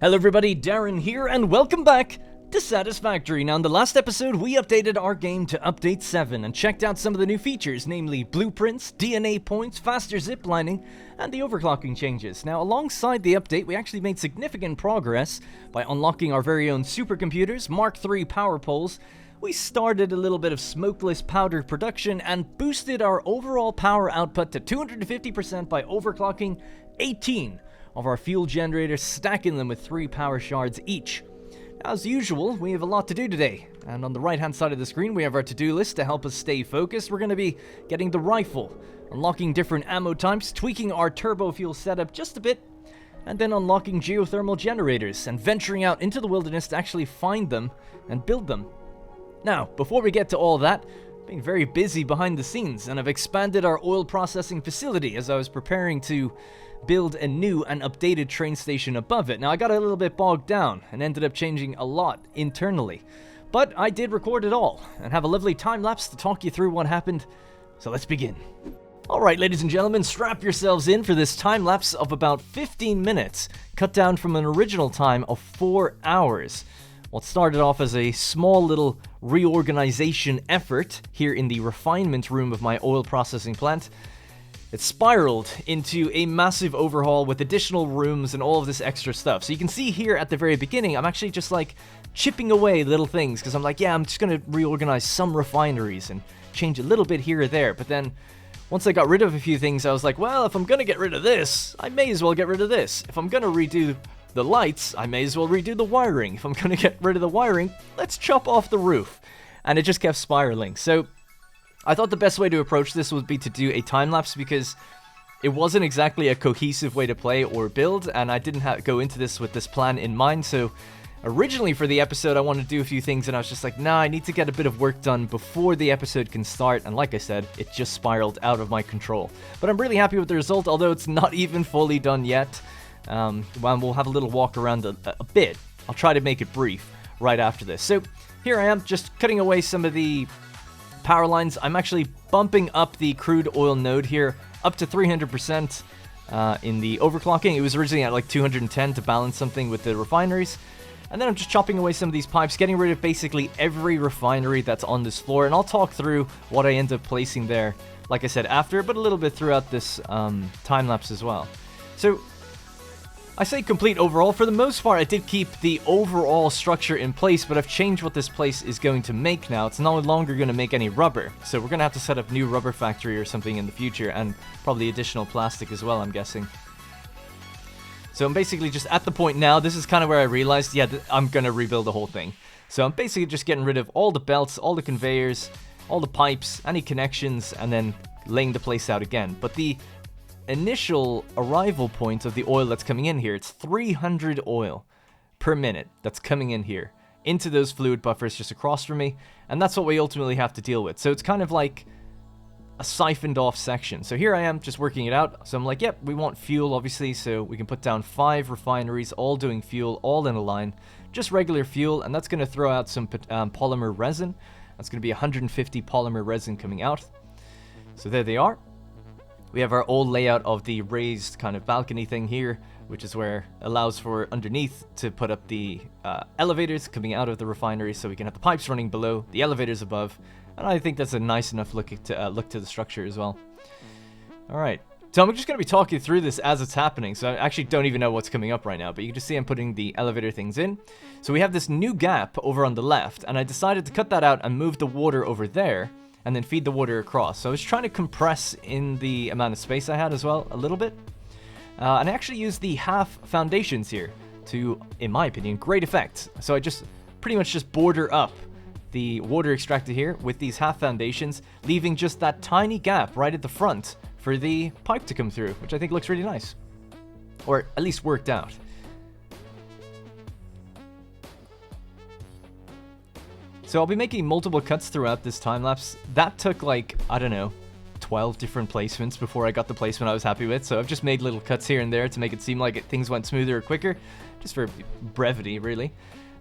Hello everybody, Darren here, and welcome back to Satisfactory. Now in the last episode, we updated our game to Update 7 and checked out some of the new features, namely blueprints, DNA points, faster ziplining, and the overclocking changes. Now alongside the update, we actually made significant progress by unlocking our very own supercomputers, Mark III power poles. We started a little bit of smokeless powder production and boosted our overall power output to 250% by overclocking 18 of our fuel generators, stacking them with 3 power shards each. As usual, we have a lot to do today, and on the right hand side of the screen we have our to-do list to help us stay focused. We're going to be getting the rifle, unlocking different ammo types, tweaking our turbo fuel setup just a bit, and then unlocking geothermal generators and venturing out into the wilderness to actually find them and build them. Now, before we get to all that, I've been very busy behind the scenes, and I've expanded our oil processing facility as I was preparing to build a new and updated train station above it. Now, I got a little bit bogged down and ended up changing a lot internally, but I did record it all and have a lovely time lapse to talk you through what happened. So let's begin. Alright, ladies and gentlemen, strap yourselves in for this time lapse of about 15 minutes, cut down from an original time of 4 hours. What started off as a small little reorganization effort here in the refinement room of my oil processing plant, it spiraled into a massive overhaul with additional rooms and all of this extra stuff. So you can see here at the very beginning, I'm actually just like chipping away little things because I'm like, yeah, I'm just going to reorganize some refineries and change a little bit here or there. But then once I got rid of a few things, I was like, well, if I'm going to get rid of this, I may as well get rid of this. If I'm going to redo the lights, I may as well redo the wiring. If I'm going to get rid of the wiring, let's chop off the roof. And it just kept spiraling. So I thought the best way to approach this would be to do a time-lapse because it wasn't exactly a cohesive way to play or build, and I didn't go into this with this plan in mind. So originally for the episode, I wanted to do a few things, and I was just like, nah, I need to get a bit of work done before the episode can start. And like I said, it just spiraled out of my control. But I'm really happy with the result, although it's not even fully done yet. We'll have a little walk around a bit. I'll try to make it brief right after this. So here I am, just cutting away some of the power lines. I'm actually bumping up the crude oil node here up to 300% in the overclocking. It was originally at like 210 to balance something with the refineries. And then I'm just chopping away some of these pipes, getting rid of basically every refinery that's on this floor. And I'll talk through what I end up placing there, like I said, after, but a little bit throughout this time-lapse as well. So I say complete overall. For the most part, I did keep the overall structure in place, but I've changed what this place is going to make now. It's no longer going to make any rubber, so we're going to have to set up new rubber factory or something in the future, and probably additional plastic as well, I'm guessing. So I'm basically just at the point now, this is kind of where I realized, yeah, I'm going to rebuild the whole thing. So I'm basically just getting rid of all the belts, all the conveyors, all the pipes, any connections, and then laying the place out again. But the initial arrival point of the oil that's coming in here, it's 300 oil per minute that's coming in here into those fluid buffers just across from me, and that's what we ultimately have to deal with. So it's kind of like a siphoned off section. So here I am just working it out. So I'm like, yep, we want fuel obviously, so we can put down 5 refineries all doing fuel, all in a line, just regular fuel, and that's going to throw out some polymer resin. That's going to be 150 polymer resin coming out. So there they are. We have our old layout of the raised kind of balcony thing here, which is where it allows for underneath to put up the elevators coming out of the refinery, so we can have the pipes running below, the elevators above, and I think that's a nice enough look to the structure as well. Alright, so I'm just going to be talking through this as it's happening, so I actually don't even know what's coming up right now, but you can just see I'm putting the elevator things in. So we have this new gap over on the left, and I decided to cut that out and move the water over there, and then feed the water across. So I was trying to compress in the amount of space I had as well, a little bit. And I actually used the half foundations here to, in my opinion, great effect. So I just pretty much just border up the water extractor here with these half foundations, leaving just that tiny gap right at the front for the pipe to come through, which I think looks really nice. Or at least worked out. So I'll be making multiple cuts throughout this time-lapse. That took like, I don't know, 12 different placements before I got the placement I was happy with. So I've just made little cuts here and there to make it seem like things went smoother or quicker, just for brevity, really.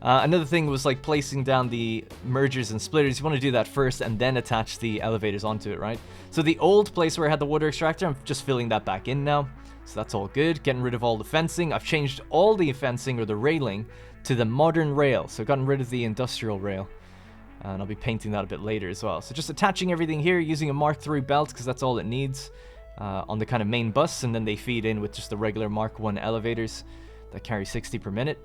Another thing was like placing down the mergers and splitters. You want to do that first and then attach the elevators onto it, right? So the old place where I had the water extractor, I'm just filling that back in now. So that's all good. Getting rid of all the fencing. I've changed all the fencing or the railing to the modern rail. So gotten rid of the industrial rail. And I'll be painting that a bit later as well. So just attaching everything here using a Mark III belt because that's all it needs on the kind of main bus. And then they feed in with just the regular Mark I elevators that carry 60 per minute.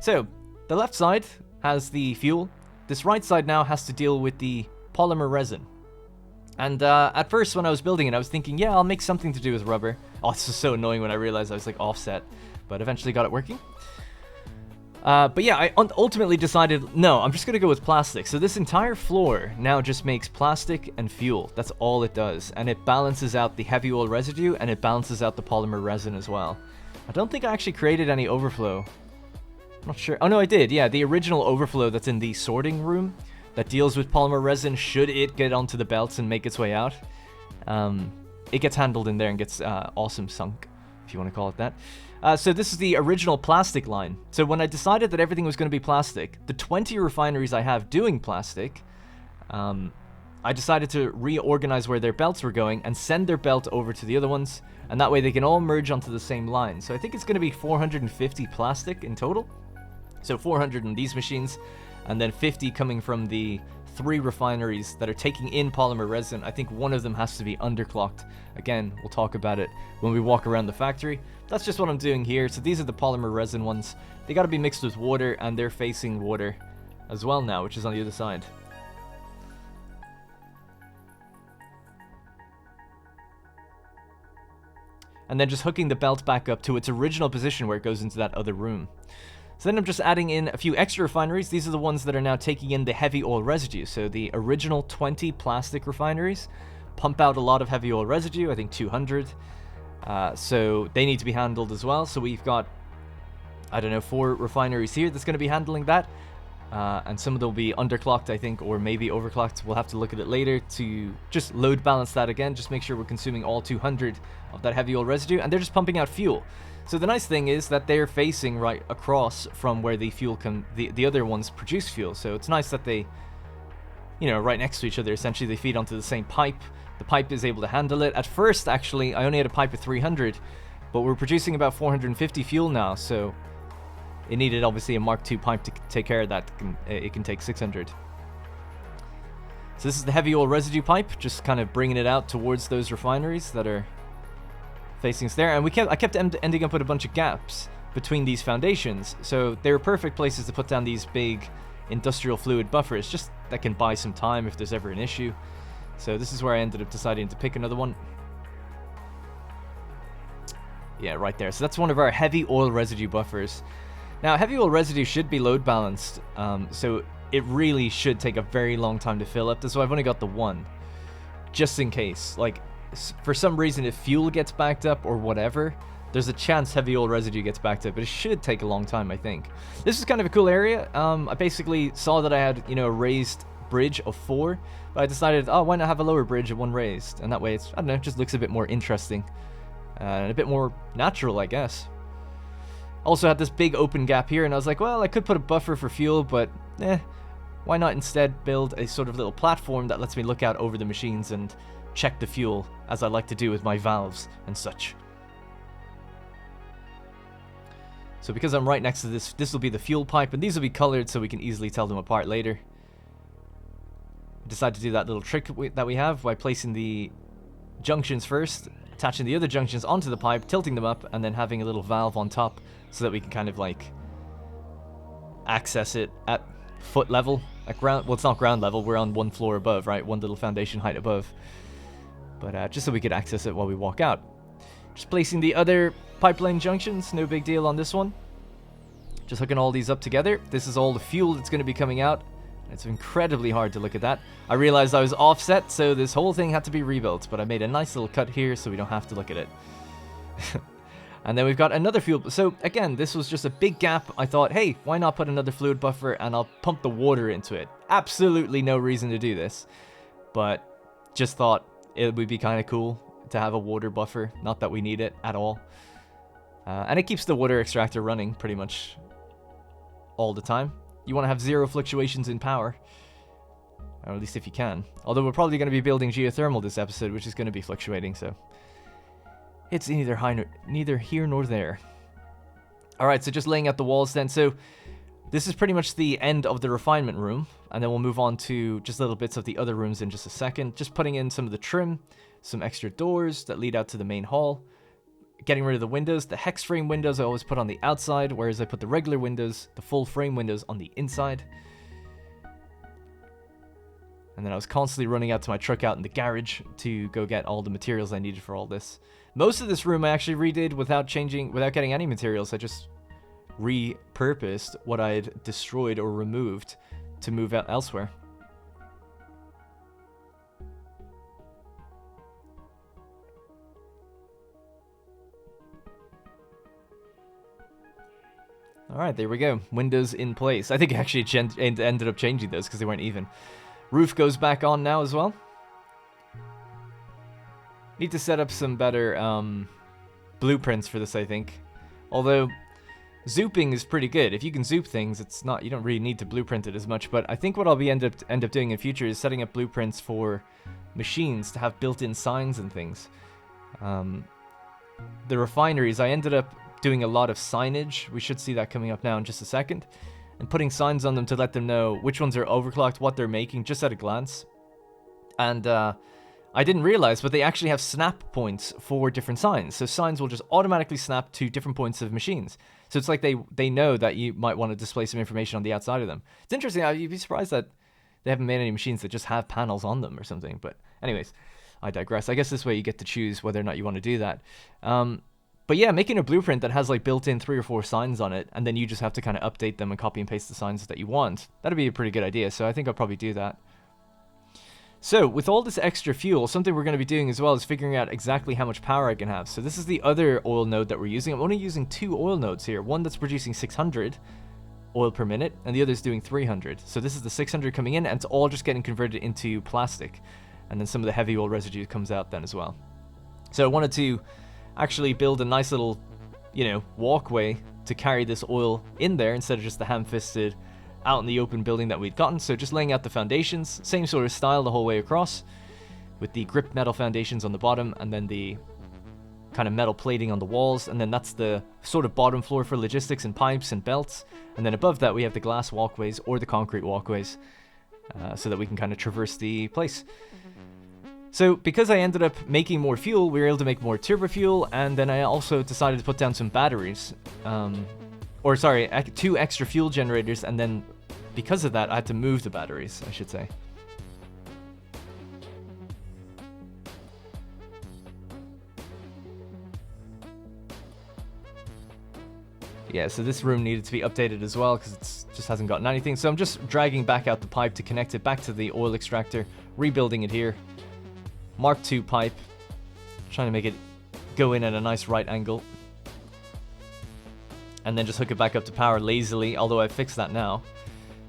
So the left side has the fuel. This right side now has to deal with the polymer resin. And at first when I was building it, I was thinking, yeah, I'll make something to do with rubber. Oh, this was so annoying when I realized I was like offset. But eventually got it working. But yeah, I ultimately decided, no, I'm just going to go with plastic. So this entire floor now just makes plastic and fuel. That's all it does. And it balances out the heavy oil residue, and it balances out the polymer resin as well. I don't think I actually created any overflow. I'm not sure. Oh, no, I did. Yeah, the original overflow that's in the sorting room that deals with polymer resin, should it get onto the belts and make its way out, it gets handled in there and gets awesome sunk, if you want to call it that. So this is the original plastic line. So when I decided that everything was going to be plastic, the 20 refineries I have doing plastic, I decided to reorganize where their belts were going and send their belt over to the other ones, and that way they can all merge onto the same line. So I think it's going to be 450 plastic in total. So 400 in these machines, and then 50 coming from the 3 refineries that are taking in polymer resin. I think one of them has to be underclocked. Again, we'll talk about it when we walk around the factory. That's just what I'm doing here. So these are the polymer resin ones. They got to be mixed with water, and they're facing water as well now, which is on the other side. And then just hooking the belt back up to its original position where it goes into that other room. So then I'm just adding in a few extra refineries. These are the ones that are now taking in the heavy oil residue. So the original 20 plastic refineries pump out a lot of heavy oil residue, I think 200. So they need to be handled as well. So we've got, I don't know, 4 refineries here that's going to be handling that. And some of them will be underclocked, I think, or maybe overclocked. We'll have to look at it later to just load balance that again. Just make sure we're consuming all 200 of that heavy oil residue. And they're just pumping out fuel. So the nice thing is that they're facing right across from where the fuel the other ones produce fuel. So it's nice that they, you know, right next to each other, essentially they feed onto the same pipe. The pipe is able to handle it. At first, actually, I only had a pipe of 300, but we're producing about 450 fuel now, so it needed obviously a Mark II pipe to take care of that. It can take 600. So this is the heavy oil residue pipe, just kind of bringing it out towards those refineries that are facing us there. And I kept ending up with a bunch of gaps between these foundations, so they're perfect places to put down these big industrial fluid buffers, just that can buy some time if there's ever an issue. So this is where I ended up deciding to pick another one. Yeah, right there. So that's one of our heavy oil residue buffers. Now, heavy oil residue should be load balanced, so it really should take a very long time to fill up. So I've only got the one, just in case. Like, for some reason, if fuel gets backed up or whatever, there's a chance heavy oil residue gets backed up, but it should take a long time, I think. This is kind of a cool area. I basically saw that I had, you know, a raised bridge of 4, but I decided, oh, why not have a lower bridge of 1 raised? And that way it's, I don't know, it just looks a bit more interesting and a bit more natural, I guess. Also had this big open gap here, and I was like, well, I could put a buffer for fuel, but why not instead build a sort of little platform that lets me look out over the machines and check the fuel, as I like to do with my valves and such. So because I'm right next to this, this will be the fuel pipe, and these will be colored so we can easily tell them apart later. Decide to do that little trick that we have by placing the junctions first, attaching the other junctions onto the pipe, tilting them up, and then having a little valve on top so that we can kind of like access it at foot level, at ground. Well, it's not ground level, we're on 1 floor above, right? 1 little foundation height above. But just so we could access it while we walk out. Just placing the other pipeline junctions, no big deal on this one. Just hooking all these up together. This is all the fuel that's going to be coming out. It's incredibly hard to look at that. I realized I was offset, so this whole thing had to be rebuilt, but I made a nice little cut here so we don't have to look at it. And then we've got another fuel. So again, this was just a big gap. I thought, hey, why not put another fluid buffer and I'll pump the water into it. Absolutely no reason to do this, but just thought it would be kind of cool to have a water buffer. Not that we need it at all. And it keeps the water extractor running pretty much all the time. You want to have 0 fluctuations in power. Or at least if you can. Although we're probably going to be building geothermal this episode, which is going to be fluctuating, so... It's neither here nor there. Alright, so just laying out the walls then. So, this is pretty much the end of the refinement room. And then we'll move on to just little bits of the other rooms in just a second. Just putting in some of the trim, some extra doors that lead out to the main hall. Getting rid of the windows. The hex frame windows I always put on the outside, whereas I put the regular windows, the full frame windows, on the inside. And then I was constantly running out to my truck out in the garage to go get all the materials I needed for all this. Most of this room I actually redid without getting any materials. I just repurposed what I had destroyed or removed to move out elsewhere. Alright, there we go. Windows in place. I think I actually ended up changing those because they weren't even. Roof goes back on now as well. Need to set up some better blueprints for this, I think. Although, zooping is pretty good. If you can zoop things, you don't really need to blueprint it as much. But I think what I'll be end up doing in future is setting up blueprints for machines to have built-in signs and things. The refineries, I ended up doing a lot of signage. We should see that coming up now in just a second. And putting signs on them to let them know which ones are overclocked, what they're making, just at a glance. And I didn't realize, but they actually have snap points for different signs. So signs will just automatically snap to different points of machines. So it's like they know that you might want to display some information on the outside of them. It's interesting. You'd be surprised that they haven't made any machines that just have panels on them or something. But anyways, I digress. I guess this way you get to choose whether or not you want to do that. But yeah, making a blueprint that has like built-in 3 or 4 signs on it, and then you just have to kind of update them and copy and paste the signs that you want. That'd be a pretty good idea, so I think I'll probably do that. So, with all this extra fuel, something we're going to be doing as well is figuring out exactly how much power I can have. So this is the other oil node that we're using. I'm only using 2 oil nodes here. One that's producing 600 oil per minute, and the other's doing 300. So this is the 600 coming in, and it's all just getting converted into plastic. And then some of the heavy oil residue comes out then as well. So I wanted to actually build a nice little, walkway to carry this oil in there instead of just the ham-fisted out in the open building that we'd gotten. So just laying out the foundations, same sort of style the whole way across, with the grip metal foundations on the bottom and then the kind of metal plating on the walls, and then that's the sort of bottom floor for logistics and pipes and belts, and then above that we have the glass walkways or the concrete walkways, so that we can kind of traverse the place. So, because I ended up making more fuel, we were able to make more turbo fuel, and then I also decided to put down some batteries. 2 extra fuel generators, and then because of that, I had to move the batteries, I should say. Yeah, so this room needed to be updated as well, because it just hasn't gotten anything. So I'm just dragging back out the pipe to connect it back to the oil extractor, rebuilding it here. Mark II pipe, trying to make it go in at a nice right angle. And then just hook it back up to power lazily, although I fixed that now.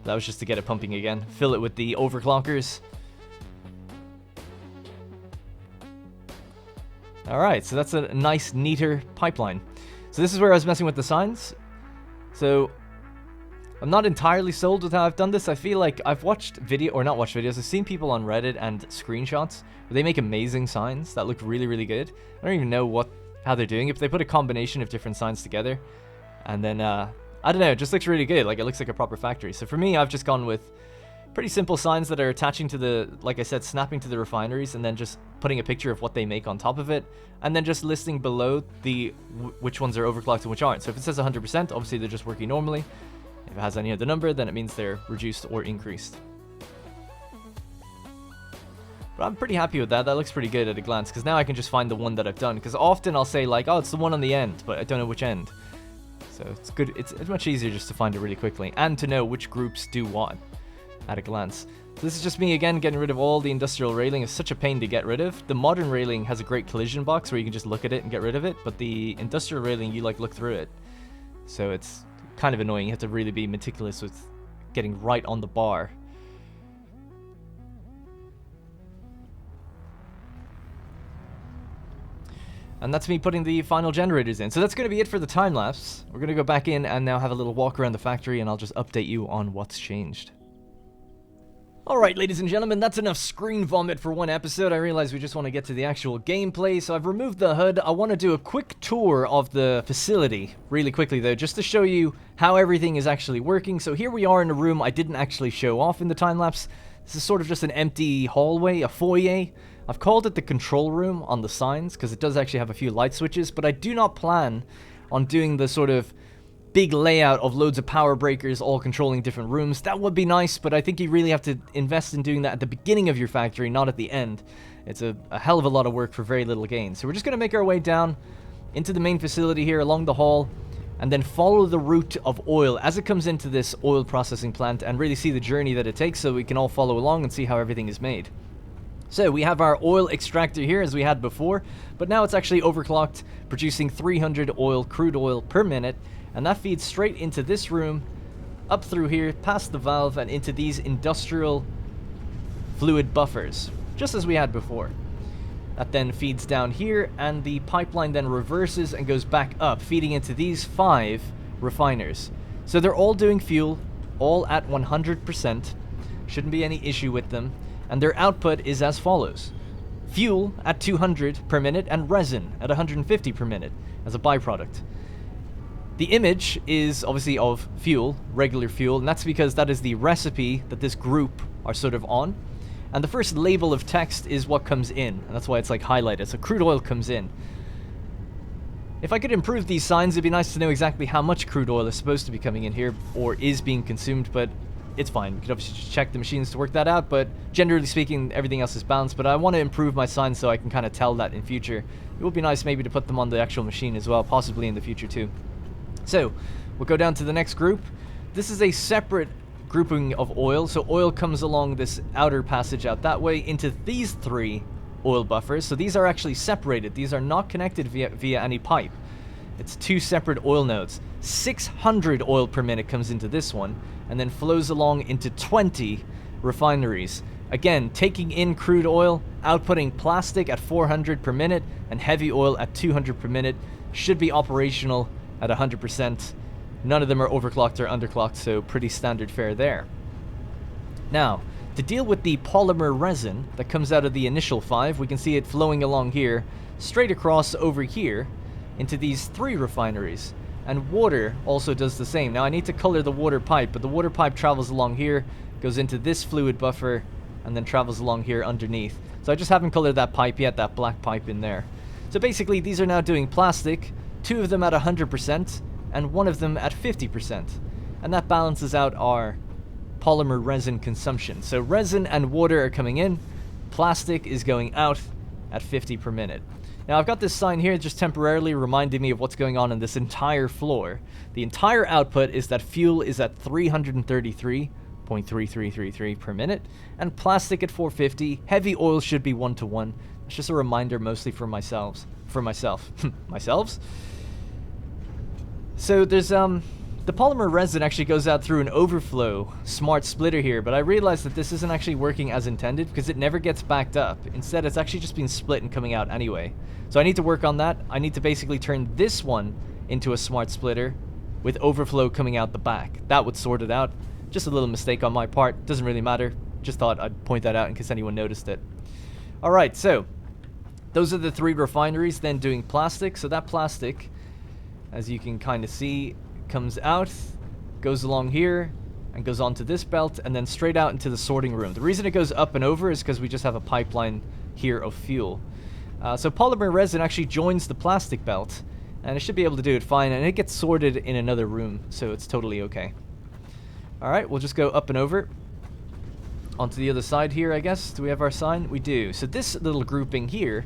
That was just to get it pumping again. Fill it with the overclockers. Alright, so that's a nice, neater pipeline. So this is where I was messing with the signs. So I'm not entirely sold with how I've done this. I feel like I've watched not watched videos, I've seen people on Reddit and screenshots where they make amazing signs that look really, really good. I don't even know how they're doing. If they put a combination of different signs together, and then, I don't know, it just looks really good. Like, it looks like a proper factory. So for me, I've just gone with pretty simple signs that are attaching to the, like I said, snapping to the refineries, and then just putting a picture of what they make on top of it, and then just listing below which ones are overclocked and which aren't. So if it says 100%, obviously they're just working normally. If it has any other number, then it means they're reduced or increased. But I'm pretty happy with that. That looks pretty good at a glance, because now I can just find the one that I've done. Because often I'll say like, oh, it's the one on the end, but I don't know which end. So it's good. It's much easier just to find it really quickly, and to know which groups do what at a glance. So this is just me again getting rid of all the industrial railing. It's such a pain to get rid of. The modern railing has a great collision box where you can just look at it and get rid of it, but the industrial railing, you like look through it. So it's kind of annoying. You have to really be meticulous with getting right on the bar. And that's me putting the final generators in. So that's going to be it for the time lapse. We're going to go back in and now have a little walk around the factory, and I'll just update you on what's changed. Alright, ladies and gentlemen, that's enough screen vomit for one episode. I realize we just want to get to the actual gameplay, so I've removed the HUD. I want to do a quick tour of the facility, really quickly though, just to show you how everything is actually working. So here we are in a room I didn't actually show off in the time-lapse. This is sort of just an empty hallway, a foyer. I've called it the control room on the signs, because it does actually have a few light switches, but I do not plan on doing the sort of big layout of loads of power breakers all controlling different rooms. That would be nice, but I think you really have to invest in doing that at the beginning of your factory, not at the end. It's a hell of a lot of work for very little gain. So we're just going to make our way down into the main facility here along the hall, and then follow the route of oil as it comes into this oil processing plant, and really see the journey that it takes so we can all follow along and see how everything is made. So we have our oil extractor here as we had before, but now it's actually overclocked, producing 300 crude oil per minute. And that feeds straight into this room, up through here, past the valve, and into these industrial fluid buffers, just as we had before. That then feeds down here, and the pipeline then reverses and goes back up, feeding into these 5 refiners. So they're all doing fuel, all at 100%. Shouldn't be any issue with them. And their output is as follows. Fuel at 200 per minute, and resin at 150 per minute as a byproduct. The image is obviously of fuel, regular fuel, and that's because that is the recipe that this group are sort of on. And the first label of text is what comes in, and that's why it's like highlighted. So crude oil comes in. If I could improve these signs, it'd be nice to know exactly how much crude oil is supposed to be coming in here, or is being consumed, but it's fine. We could obviously just check the machines to work that out, but generally speaking, everything else is balanced. But I want to improve my signs so I can kind of tell that in future. It would be nice maybe to put them on the actual machine as well, possibly in the future too. So, we'll go down to the next group. This is a separate grouping of oil. So oil comes along this outer passage out that way into these 3 oil buffers. So these are actually separated. These are not connected via any pipe. It's 2 separate oil nodes. 600 oil per minute comes into this one, and then flows along into 20 refineries. Again, taking in crude oil, outputting plastic at 400 per minute, and heavy oil at 200 per minute. Should be operational at 100%. None of them are overclocked or underclocked, so pretty standard fare there. Now, to deal with the polymer resin that comes out of the initial 5, we can see it flowing along here, straight across over here, into these 3 refineries. And water also does the same. Now, I need to color the water pipe, but the water pipe travels along here, goes into this fluid buffer, and then travels along here underneath. So I just haven't colored that pipe yet, that black pipe in there. So basically, these are now doing plastic, 2 of them at 100%, and 1 of them at 50%. And that balances out our polymer resin consumption. So resin and water are coming in, plastic is going out at 50 per minute. Now I've got this sign here just temporarily reminding me of what's going on in this entire floor. The entire output is that fuel is at 333.3333 per minute, and plastic at 450. Heavy oil should be 1-to-1. It's just a reminder mostly for myself. Myself? So there's the polymer resin actually goes out through an overflow smart splitter here, but I realized that this isn't actually working as intended because it never gets backed up. Instead, it's actually just being split and coming out anyway. So I need to work on that. I need to basically turn this one into a smart splitter with overflow coming out the back. That would sort it out. Just a little mistake on my part. Doesn't really matter. Just thought I'd point that out in case anyone noticed it. Alright, so those are the 3 refineries then doing plastic. So that plastic, as you can kind of see, comes out, goes along here, and goes onto this belt, and then straight out into the sorting room. The reason it goes up and over is because we just have a pipeline here of fuel. So polymer resin actually joins the plastic belt, and it should be able to do it fine, and it gets sorted in another room, so it's totally okay. Alright, we'll just go up and over. Onto the other side here, I guess. Do we have our sign? We do. So this little grouping here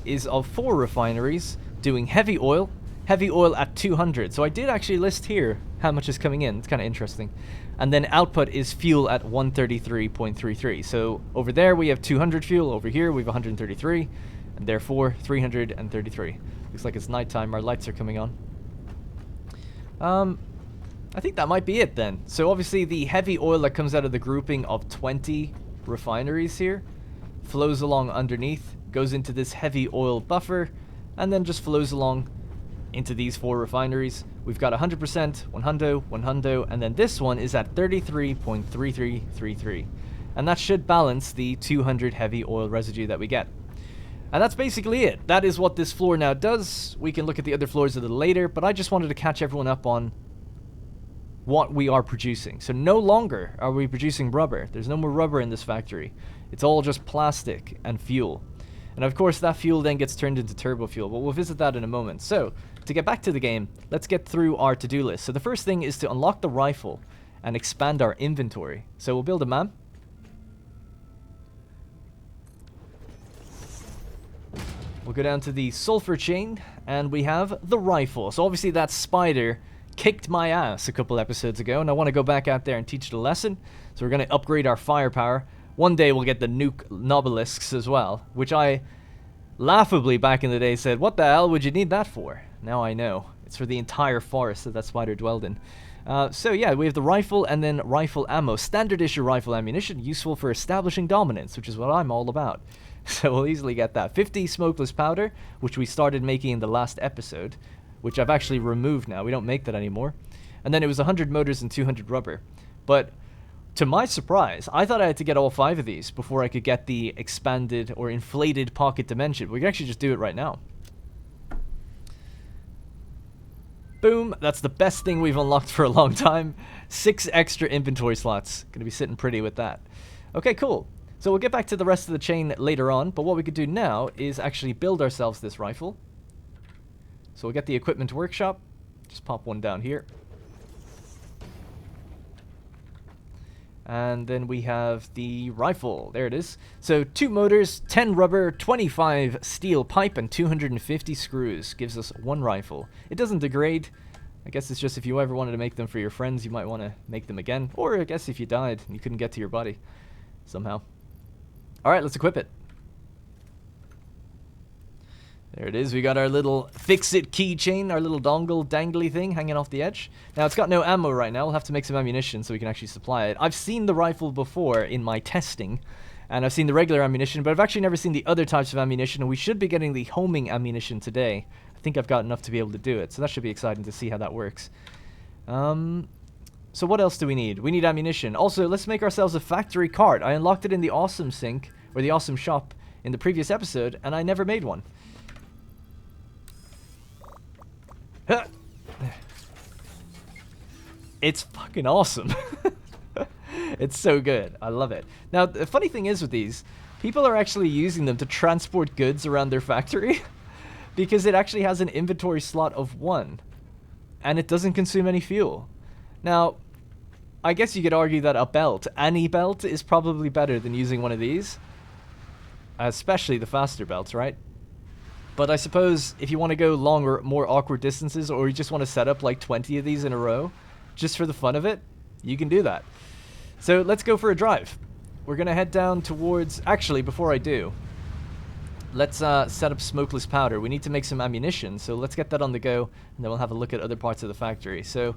is of 4 refineries doing heavy oil at 200. So I did actually list here how much is coming in. It's kind of interesting. And then output is fuel at 133.33. So over there we have 200 fuel. Over here we have 133. And therefore 333. Looks like it's nighttime. Our lights are coming on. I think that might be it then. So obviously the heavy oil that comes out of the grouping of 20 refineries here flows along underneath, goes into this heavy oil buffer, and then just flows along into these 4 refineries. We've got 100%, 100, and then this one is at 33.3333. And that should balance the 200 heavy oil residue that we get. And that's basically it. That is what this floor now does. We can look at the other floors a little later, but I just wanted to catch everyone up on what we are producing. So no longer are we producing rubber. There's no more rubber in this factory. It's all just plastic and fuel. And of course that fuel then gets turned into turbo fuel, but we'll visit that in a moment. So, to get back to the game, let's get through our to-do list. So the first thing is to unlock the rifle and expand our inventory. So we'll build a map. We'll go down to the sulfur chain, and we have the rifle. So obviously that spider kicked my ass a couple episodes ago, and I want to go back out there and teach it a lesson. So we're going to upgrade our firepower. One day we'll get the nuke nobelisks as well, which I laughably back in the day said, what the hell would you need that for? Now I know. It's for the entire forest that spider dwelled in. So yeah, we have the rifle and then rifle ammo. Standard issue rifle ammunition, useful for establishing dominance, which is what I'm all about. So we'll easily get that. 50 smokeless powder, which we started making in the last episode, which I've actually removed now. We don't make that anymore. And then it was 100 motors and 200 rubber. But to my surprise, I thought I had to get all 5 of these before I could get the expanded or inflated pocket dimension. We can actually just do it right now. Boom, that's the best thing we've unlocked for a long time. 6 extra inventory slots. Gonna be sitting pretty with that. Okay, cool. So we'll get back to the rest of the chain later on, but what we could do now is actually build ourselves this rifle. So we'll get the equipment workshop. Just pop one down here. And then we have the rifle. There it is. So 2 motors, 10 rubber, 25 steel pipe, and 250 screws. Gives us 1 rifle. It doesn't degrade. I guess it's just if you ever wanted to make them for your friends, you might want to make them again. Or I guess if you died and you couldn't get to your body somehow. Alright, let's equip it. There it is. We got our little fix-it keychain, our little dongle dangly thing hanging off the edge. Now, it's got no ammo right now. We'll have to make some ammunition so we can actually supply it. I've seen the rifle before in my testing, and I've seen the regular ammunition, but I've actually never seen the other types of ammunition, and we should be getting the homing ammunition today. I think I've got enough to be able to do it, so that should be exciting to see how that works. So what else do we need? We need ammunition. Also, let's make ourselves a factory cart. I unlocked it in the awesome sink, or the awesome shop, in the previous episode, and I never made one. It's fucking awesome. It's so good. I love it. Now, the funny thing is with these, people are actually using them to transport goods around their factory because it actually has an inventory slot of 1 and it doesn't consume any fuel. Now, I guess you could argue that a belt, any belt, is probably better than using one of these, especially the faster belts, right? But I suppose if you want to go longer, more awkward distances, or you just want to set up like 20 of these in a row, just for the fun of it, you can do that. So let's go for a drive. We're going to head down towards... Actually, before I do, let's set up smokeless powder. We need to make some ammunition, so let's get that on the go, and then we'll have a look at other parts of the factory. So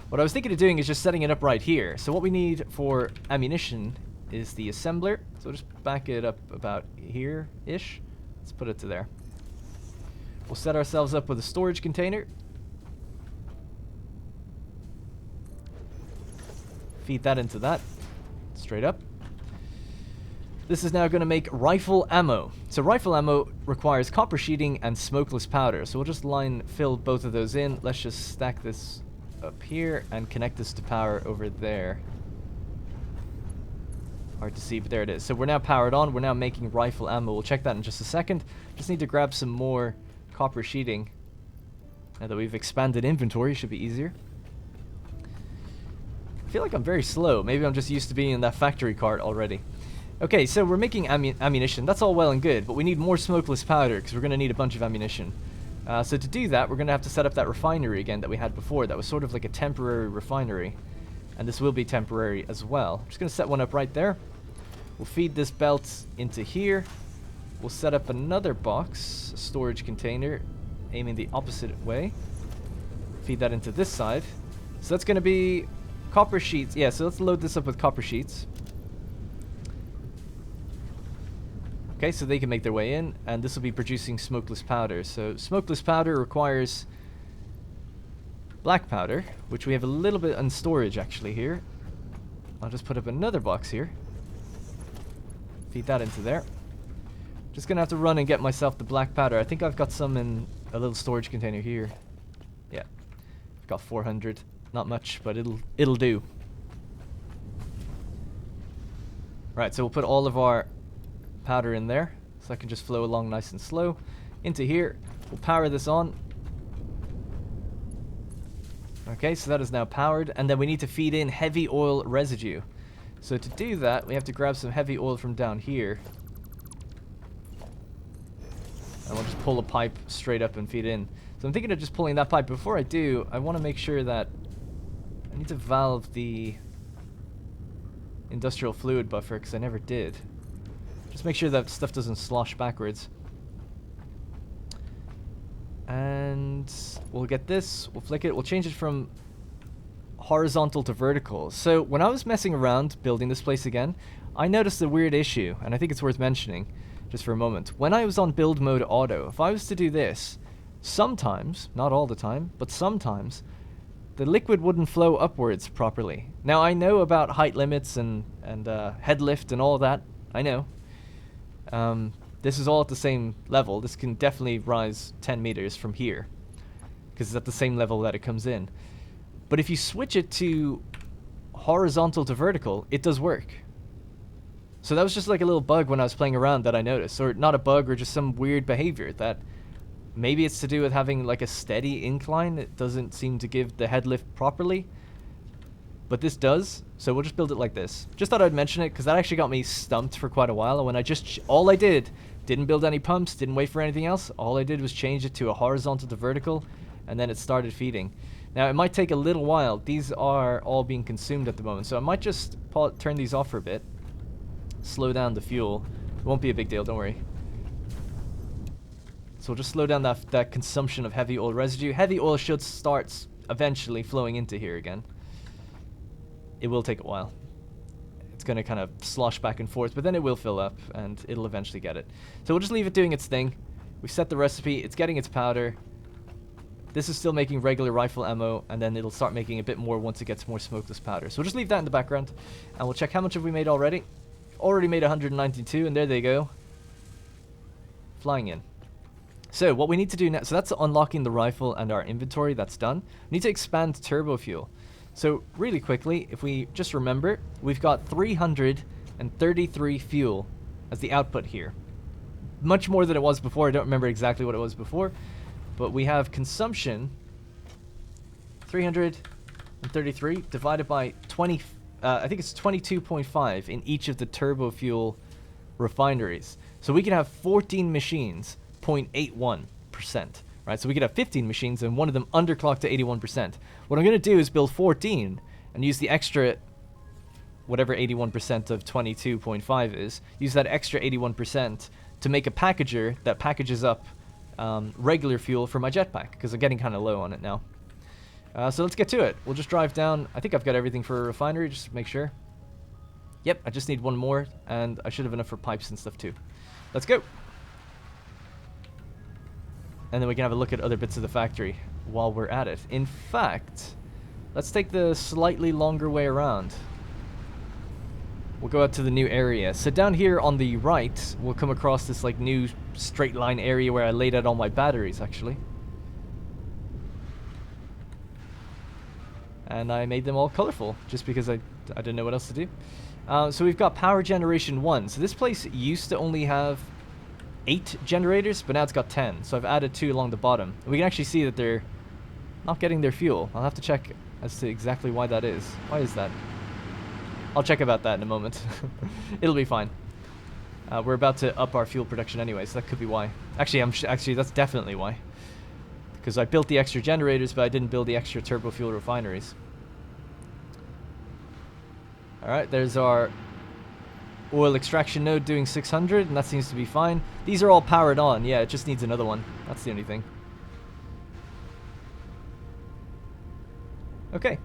what I was thinking of doing is just setting it up right here. So what we need for ammunition is the assembler. So just back it up about here-ish. Let's put it to there. We'll set ourselves up with a storage container. Feed that into that. Straight up. This is now going to make rifle ammo. So rifle ammo requires copper sheeting and smokeless powder. So we'll just fill both of those in. Let's just stack this up here and connect this to power over there. Hard to see, but there it is. So we're now powered on. We're now making rifle ammo. We'll check that in just a second. Just need to grab some more copper sheeting. Now that we've expanded inventory, should be easier. I feel like I'm very slow. Maybe I'm just used to being in that factory cart already. Okay, so we're making ammunition. That's all well and good, but we need more smokeless powder because we're going to need a bunch of ammunition. So to do that, we're going to have to set up that refinery again that we had before. That was sort of like a temporary refinery. And this will be temporary as well. I'm just going to set one up right there. We'll feed this belt into here. We'll set up another box, a storage container, aiming the opposite way. Feed that into this side. So that's going to be copper sheets. Yeah, so let's load this up with copper sheets. Okay, Okay, so they can make their way in, and this will be producing smokeless powder. So smokeless powder requires black powder, which we have a little bit in storage actually here. I'll just put up another box here. Feed that into there. Just gonna have to run and get myself the black powder. I think I've got some in a little storage container here. Yeah, I've got 400. Not much, but it'll do. Right, so we'll put all of our powder in there, so I can just flow along nice and slow. Into here, we'll power this on. Okay, so that is now powered, and then we need to feed in heavy oil residue. So to do that, we have to grab some heavy oil from down here. And we'll just pull a pipe straight up and feed in. So I'm thinking of just pulling that pipe. Before I do, I want to make sure that I need to valve the industrial fluid buffer, because I never did. Just make sure that stuff doesn't slosh backwards. And we'll get this, we'll flick it, we'll change it from horizontal to vertical. So when I was messing around building this place again, I noticed a weird issue, and I think it's worth mentioning just for a moment. When I was on build mode auto, if I was to do this, sometimes, not all the time, but sometimes, the liquid wouldn't flow upwards properly. Now I know about height limits and head lift and all that, I know. This is all at the same level. This can definitely rise 10 meters from here, because it's at the same level that it comes in. But if you switch it to horizontal to vertical, it does work. So that was just like a little bug when I was playing around that I noticed. Or not a bug, or just some weird behavior that maybe it's to do with having like a steady incline. It doesn't seem to give the head lift properly. But this does, so we'll just build it like this. Just thought I'd mention it, because that actually got me stumped for quite a while. And when I just, all I did, didn't build any pumps, didn't wait for anything else. All I did was change it to a horizontal to vertical, and then it started feeding. Now, it might take a little while. These are all being consumed at the moment, so I might just turn these off for a bit. Slow down the fuel. It won't be a big deal, don't worry. So we'll just slow down that consumption of heavy oil residue. Heavy oil should start eventually flowing into here again. It will take a while. It's going to kind of slosh back and forth, but then it will fill up, and it'll eventually get it. So we'll just leave it doing its thing. We've set the recipe. It's getting its powder. This is still making regular rifle ammo, and then it'll start making a bit more once it gets more smokeless powder. So we'll just leave that in the background, and we'll check how much have we made already. Already made 192, and there they go. Flying in. So what we need to do now, so that's unlocking the rifle and our inventory. That's done. We need to expand turbo fuel. So really quickly, if we just remember, we've got 333 fuel as the output here. Much more than it was before. I don't remember exactly what it was before. But we have consumption, 333 divided by 20, I think it's 22.5 in each of the turbo fuel refineries. So we can have 14 machines, 0.81%. Right, so we could have 15 machines and one of them underclocked to 81%. What I'm going to do is build 14 and use the extra, whatever 81% of 22.5 is, use that extra 81% to make a packager that packages up regular fuel for my jetpack, because I'm getting kind of low on it now. So let's get to it. We'll just drive down. I think I've got everything for a refinery, just to make sure. Yep, I just need one more, and I should have enough for pipes and stuff too. Let's go. And then we can have a look at other bits of the factory while we're at it. In fact, let's take the slightly longer way around. We'll go out to the new area. So down here on the right, we'll come across this like new straight line area where I laid out all my batteries, actually. And I made them all colorful, just because I didn't know what else to do. So we've got power generation 1. So this place used to only have 8 generators, but now it's got 10. So I've added 2 along the bottom. And we can actually see that they're not getting their fuel. I'll have to check as to exactly why that is. Why is that? I'll check about that in a moment. It'll be fine. We're about to up our fuel production anyway, so that could be why. Actually, that's definitely why. Because I built the extra generators, but I didn't build the extra turbo fuel refineries. Alright, there's our oil extraction node doing 600, and that seems to be fine. These are all powered on. Yeah, it just needs another one. That's the only thing. Okay.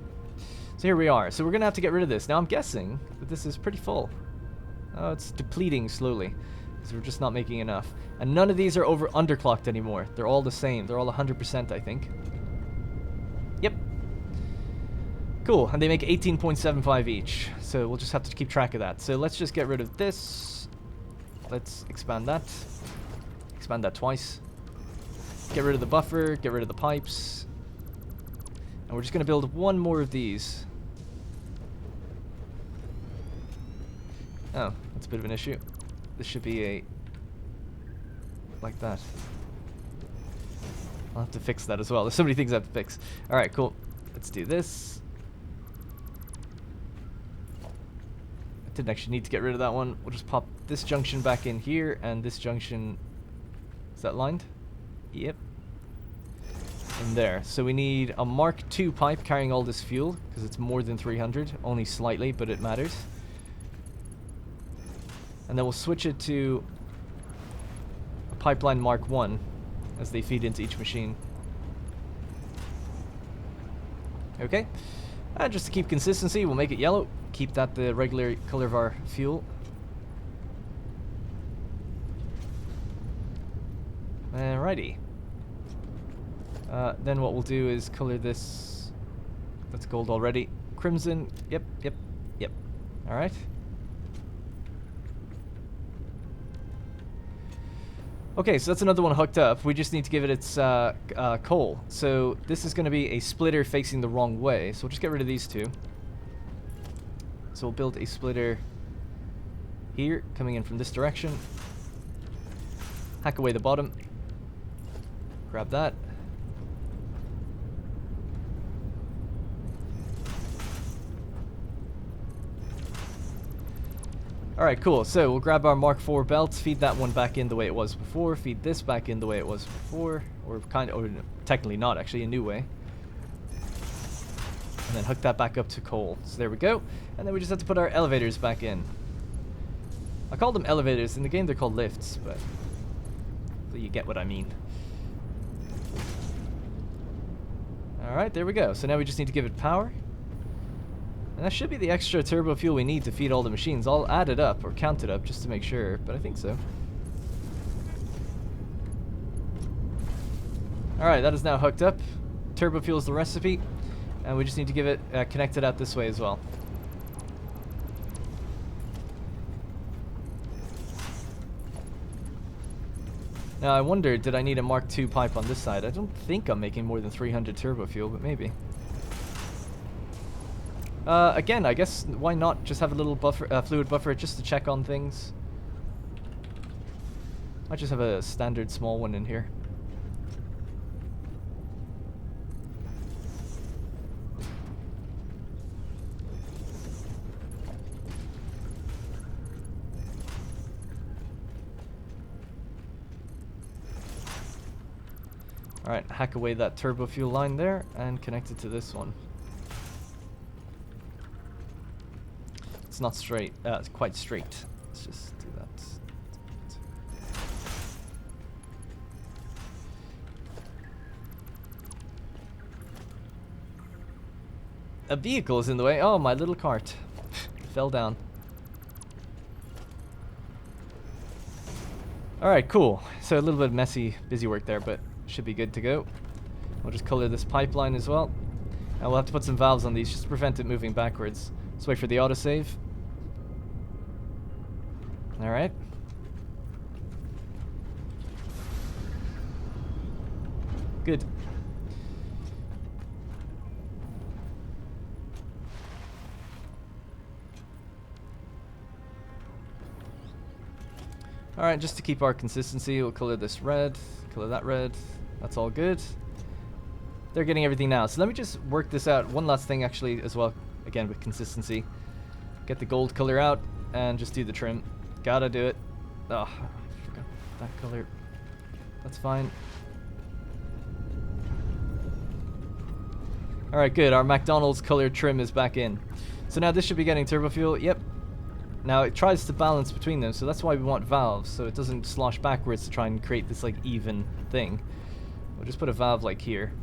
So here we are. So we're going to have to get rid of this. Now I'm guessing that this is pretty full. Oh, it's depleting slowly. So we're just not making enough. And none of these are underclocked anymore. They're all the same. They're all 100%, I think. Yep. Cool, and they make 18.75 each. So we'll just have to keep track of that. So let's just get rid of this. Let's expand that. Expand that twice. Get rid of the buffer, get rid of the pipes. And we're just going to build one more of these. Oh, that's a bit of an issue. This should be a... like that. I'll have to fix that as well. There's so many things I have to fix. Alright, cool. Let's do this. I didn't actually need to get rid of that one. We'll just pop this junction back in here, and this junction... is that lined? Yep. In there. So we need a Mark II pipe carrying all this fuel, because it's more than 300. Only slightly, but it matters. And then we'll switch it to a pipeline Mark I as they feed into each machine. Okay. Just to keep consistency, we'll make it yellow. Keep that the regular color of our fuel. Alrighty. Then what we'll do is color this. That's gold already. Crimson. Yep, yep, yep. Alright. Okay, so that's another one hooked up. We just need to give it its coal. So this is going to be a splitter facing the wrong way. So we'll just get rid of these two. So we'll build a splitter here, coming in from this direction. Hack away the bottom. Grab that. Alright, cool. So we'll grab our Mark IV belts, feed that one back in the way it was before, feed this back in the way it was before, or technically not, actually, a new way. And then hook that back up to coal. So there we go. And then we just have to put our elevators back in. I call them elevators. In the game they're called lifts, but you get what I mean. Alright, there we go. So now we just need to give it power. And that should be the extra turbo fuel we need to feed all the machines. I'll add it up, or count it up, just to make sure, but I think so. Alright, that is now hooked up. Turbo fuel is the recipe, and we just need to give it connected out this way as well. Now I wonder, did I need a Mark II pipe on this side? I don't think I'm making more than 300 turbo fuel, but maybe. Again, I guess, why not just have a little buffer, fluid buffer just to check on things? I just have a standard small one in here. Alright, hack away that turbo fuel line there and connect it to this one. It's not straight. It's quite straight. Let's just do that. A vehicle is in the way. Oh, my little cart fell down. Alright, cool. So a little bit messy, busy work there, but should be good to go. We'll just color this pipeline as well. And we'll have to put some valves on these just to prevent it moving backwards. Let's wait for the autosave. Alright. Good. Alright, just to keep our consistency, we'll color this red, color that red. That's all good. They're getting everything now. So let me just work this out. One last thing actually as well, again with consistency. Get the gold color out and just do the trim. Gotta do it. Oh, I forgot that color. That's fine. Alright, good. Our McDonald's color trim is back in. So now this should be getting turbo fuel. Yep. Now it tries to balance between them, so that's why we want valves, so it doesn't slosh backwards to try and create this like even thing. We'll just put a valve like here.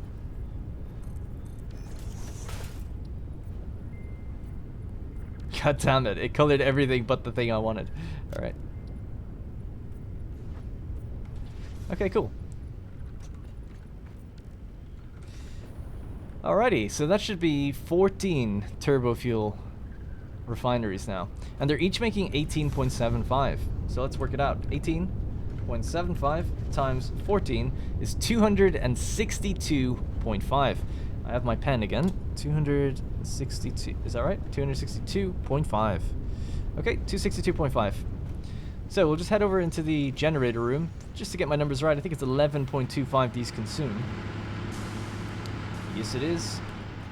God damn it, it colored everything but the thing I wanted. Alright. Okay, cool. Alrighty, so that should be 14 turbo fuel refineries now. And they're each making 18.75. So let's work it out. 18.75 times 14 is 262.5. I have my pen again. 262. Is that right? 262.5. Okay, 262.5. So we'll just head over into the generator room just to get my numbers right. I think it's 11.25 these consume. Yes, it is.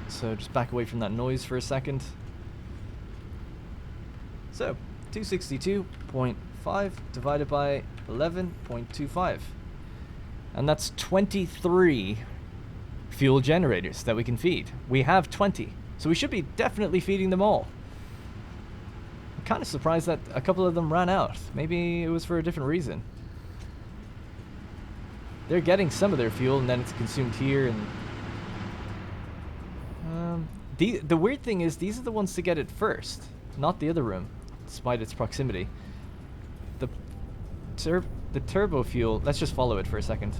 So just back away from that noise for a second. So 262.5 divided by 11.25. And that's 23 fuel generators that we can feed. We have 20. So we should be definitely feeding them all. I'm kind of surprised that a couple of them ran out. Maybe it was for a different reason. They're getting some of their fuel and then it's consumed here. And the weird thing is these are the ones to get it first, not the other room, despite its proximity. The turbo fuel, let's just follow it for a second.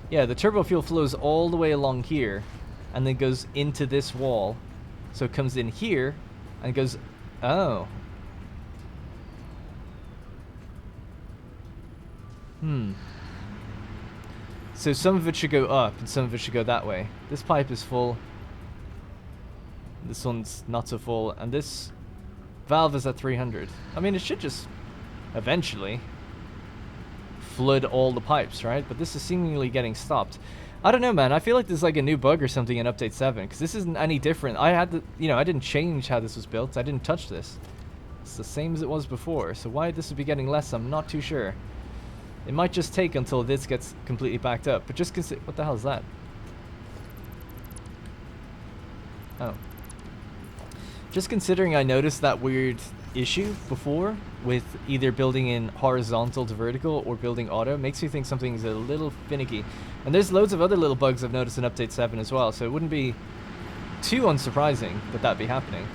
Yeah, the turbo fuel flows all the way along here and then goes into this wall. So it comes in here and goes, oh. So some of it should go up and some of it should go that way. This pipe is full. This one's not so full. And this valve is at 300. I mean, it should just eventually flood all the pipes, right? But this is seemingly getting stopped. I don't know, man. I feel like there's like a new bug or something in update 7 because this isn't any different. I had the, I didn't change how this was built. I didn't touch this. It's the same as it was before. So why this would be getting less, I'm not too sure. It might just take until this gets completely backed up. But just consider, what the hell is that? Oh. Just considering I noticed that weird issue before with either building in horizontal to vertical or building auto makes me think something's a little finicky. And there's loads of other little bugs I've noticed in update 7 as well, so it wouldn't be too unsurprising that that'd be happening.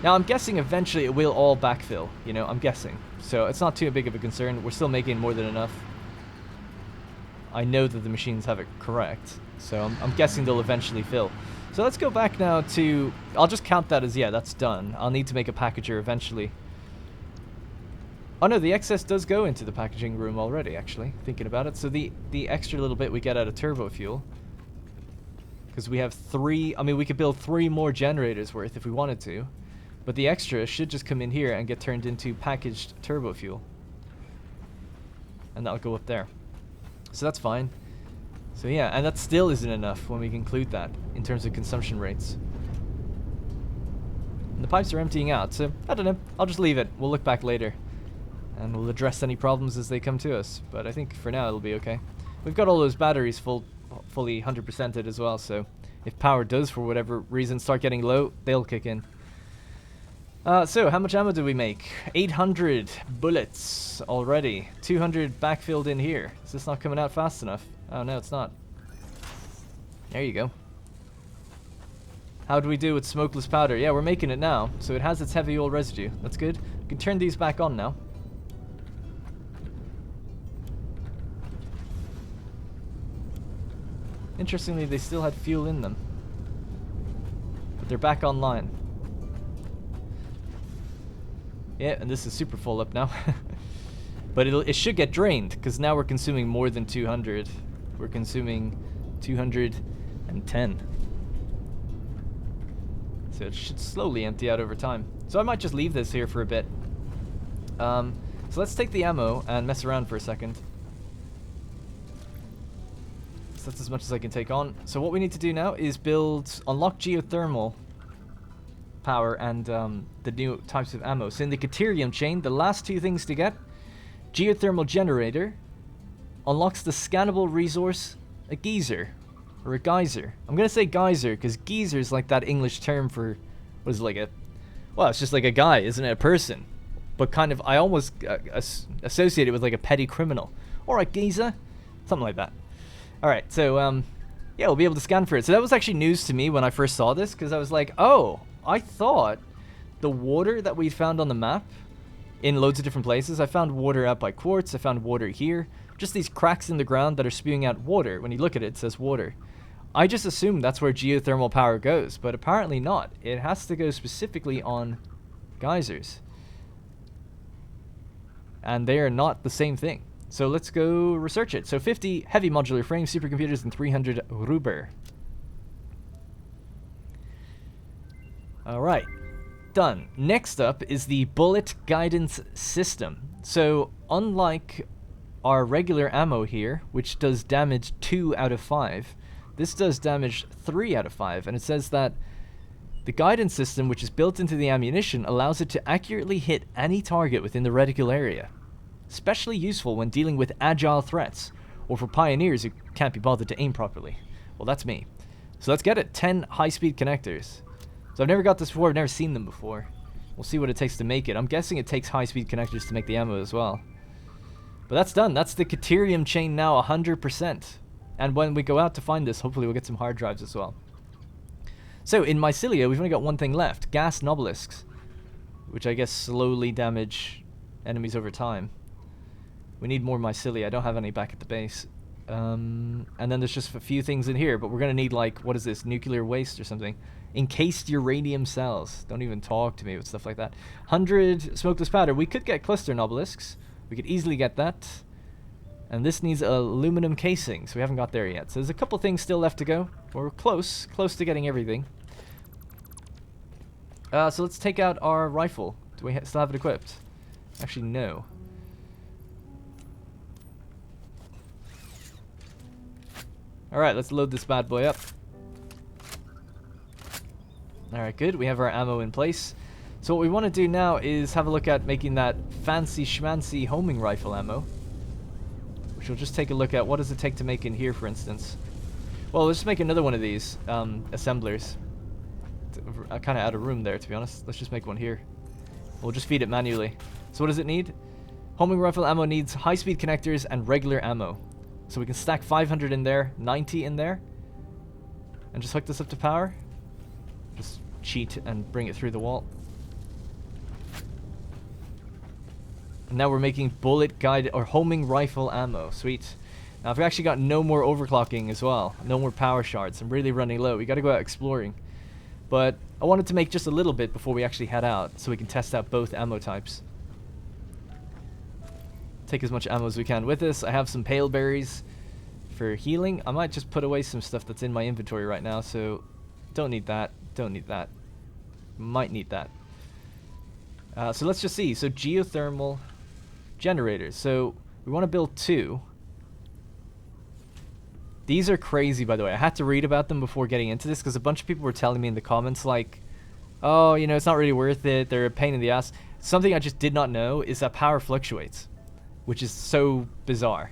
Now I'm guessing eventually it will all backfill, I'm guessing. So it's not too big of a concern. We're still making more than enough. I know that the machines have it correct, so I'm guessing they'll eventually fill. So let's go back now to, I'll just count that as, yeah, that's done. I'll need to make a packager eventually. Oh no, the excess does go into the packaging room already, actually, thinking about it. So the extra little bit we get out of turbo fuel, because we have 3, I mean, we could build 3 more generators worth if we wanted to, but the extra should just come in here and get turned into packaged turbo fuel. And that'll go up there. So that's fine. So yeah, and that still isn't enough when we include that in terms of consumption rates. And the pipes are emptying out, so I don't know. I'll just leave it. We'll look back later. And we'll address any problems as they come to us. But I think for now it'll be okay. We've got all those batteries fully 100%ed as well, so if power does for whatever reason start getting low, they'll kick in. So how much ammo did we make? 800 bullets already. 200 backfilled in here. Is this not coming out fast enough? Oh no, it's not. There you go. How do we do with smokeless powder? Yeah, we're making it now, so it has its heavy oil residue. That's good. We can turn these back on now. Interestingly, they still had fuel in them. But they're back online. Yeah, and this is super full up now. But it should get drained, because now we're consuming more than 200. We're consuming 210. So it should slowly empty out over time. So I might just leave this here for a bit. So let's take the ammo and mess around for a second. So that's as much as I can take on. So what we need to do now is unlock geothermal power and the new types of ammo. So in the Caterium chain, the last 2 things to get, geothermal generator unlocks the scannable resource, a geyser, or a geyser. I'm gonna say geyser because geyser is like that English term for, what is it, like well, it's just like a guy, isn't it? A person, but kind of, I almost associate it with like a petty criminal or a geezer, something like that. All right, so yeah, we'll be able to scan for it. So that was actually news to me when I first saw this, because I was like, oh, I thought the water that we found on the map in loads of different places. I found water out by quartz. I found water here. Just these cracks in the ground that are spewing out water. When you look at it, it says water. I just assumed that's where geothermal power goes, but apparently not. It has to go specifically on geysers. And they are not the same thing. So let's go research it. So 50 heavy modular frame supercomputers and 300 Ruber. Alright. Done. Next up is the bullet guidance system. So unlike our regular ammo here, which does damage 2 out of 5, this does damage 3 out of 5, and it says that the guidance system, which is built into the ammunition, allows it to accurately hit any target within the reticle area. Especially useful when dealing with agile threats, or for pioneers who can't be bothered to aim properly. Well, that's me. So let's get it. 10 high-speed connectors. So I've never got this before, I've never seen them before. We'll see what it takes to make it. I'm guessing it takes high-speed connectors to make the ammo as well. But that's done. That's the Caterium chain now 100%. And when we go out to find this, hopefully we'll get some hard drives as well. So in Mycelia, we've only got one thing left. Gas Nobelisks, which I guess slowly damage enemies over time. We need more Mycelia. I don't have any back at the base. And then there's just a few things in here, but we're going to need, like, what is this? Nuclear waste or something. Encased uranium cells. Don't even talk to me with stuff like that. 100 smokeless powder. We could get cluster Nobelisks. We could easily get that. And this needs aluminum casing, so we haven't got there yet. So there's a couple things still left to go. We're close to getting everything. So let's take out our rifle. Do we still have it equipped? Actually, no. Alright, let's load this bad boy up. Alright, good. We have our ammo in place. So what we want to do now is have a look at making that fancy schmancy homing rifle ammo. Which we'll just take a look at. What does it take to make in here, for instance? Well, let's just make another one of these assemblers. I'm kind of out of room there, to be honest. Let's just make one here. We'll just feed it manually. So what does it need? Homing rifle ammo needs high-speed connectors and regular ammo. So we can stack 500 in there, 90 in there, and just hook this up to power. Just cheat and bring it through the wall. And now we're making bullet guided or homing rifle ammo. Sweet. Now I've actually got no more overclocking as well. No more power shards. I'm really running low. We got to go out exploring. But I wanted to make just a little bit before we actually head out, so we can test out both ammo types. Take as much ammo as we can with us. I have some pale berries for healing. I might just put away some stuff that's in my inventory right now, so don't need that. Don't need that. Might need that. So let's just see. So geothermal generators. So we want to build 2. These are crazy, by the way. I had to read about them before getting into this because a bunch of people were telling me in the comments like, oh, you know, it's not really worth it. They're a pain in the ass. Something I just did not know is that power fluctuates, which is so bizarre.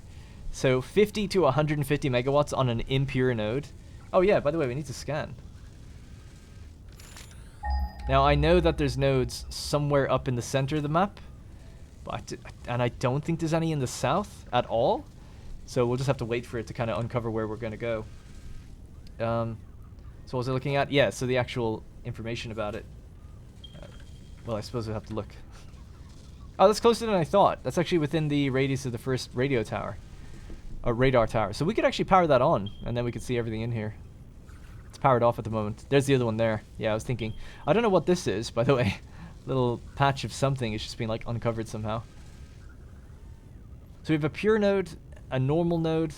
So 50 to 150 megawatts on an impure node. Oh yeah, by the way, we need to scan. Now I know that there's nodes somewhere up in the center of the map, and I don't think there's any in the south at all. So we'll just have to wait for it to kind of uncover where we're going to go. So what was I looking at? Yeah, so the actual information about it. Well, I suppose we'll have to look. Oh, that's closer than I thought. That's actually within the radius of the first radio tower. Or radar tower. So we could actually power that on, and then we could see everything in here. It's powered off at the moment. There's the other one there. Yeah, I was thinking. I don't know what this is, by the way. Little patch of something is just being like uncovered somehow. So we have a pure node, a normal node,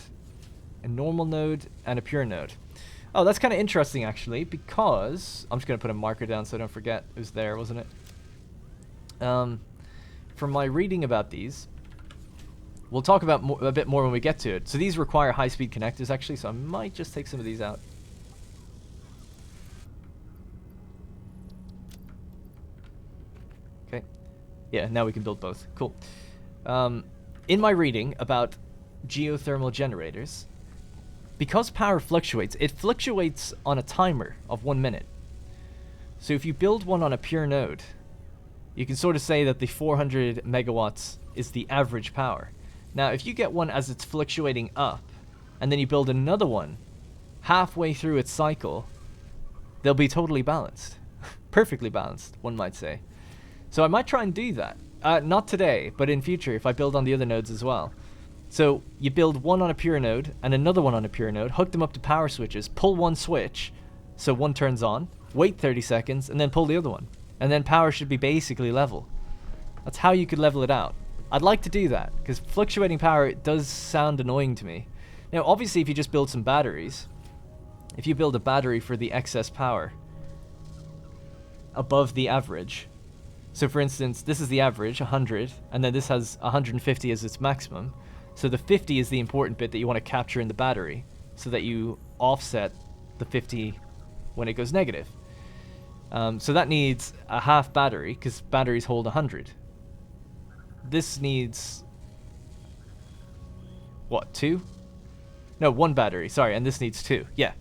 and a pure node. Oh, that's kind of interesting actually, because I'm just gonna put a marker down so I don't forget. It was there, wasn't it? From my reading about these, we'll talk about a bit more when we get to it. So these require high-speed connectors actually, so I might just take some of these out. Okay. Yeah, now we can build both. Cool. In my reading about geothermal generators, because power fluctuates, it fluctuates on a timer of 1 minute. So if you build one on a pure node, you can sort of say that the 400 megawatts is the average power. Now, if you get one as it's fluctuating up, and then you build another one halfway through its cycle, they'll be totally balanced. Perfectly balanced, one might say. So I might try and do that. Not today, but in future, if I build on the other nodes as well. So you build one on a pure node and another one on a pure node, hook them up to power switches, pull one switch, so one turns on, wait 30 seconds, and then pull the other one. And then power should be basically level. That's how you could level it out. I'd like to do that, because fluctuating power does sound annoying to me. Now, obviously, if you just build some batteries, if you build a battery for the excess power above the average, so for instance, this is the average, 100, and then this has 150 as its maximum, so the 50 is the important bit that you want to capture in the battery, so that you offset the 50 when it goes negative. So that needs a half battery, because batteries hold 100. This needs... what, 2? No, 1 battery, sorry, and this needs 2. Yeah.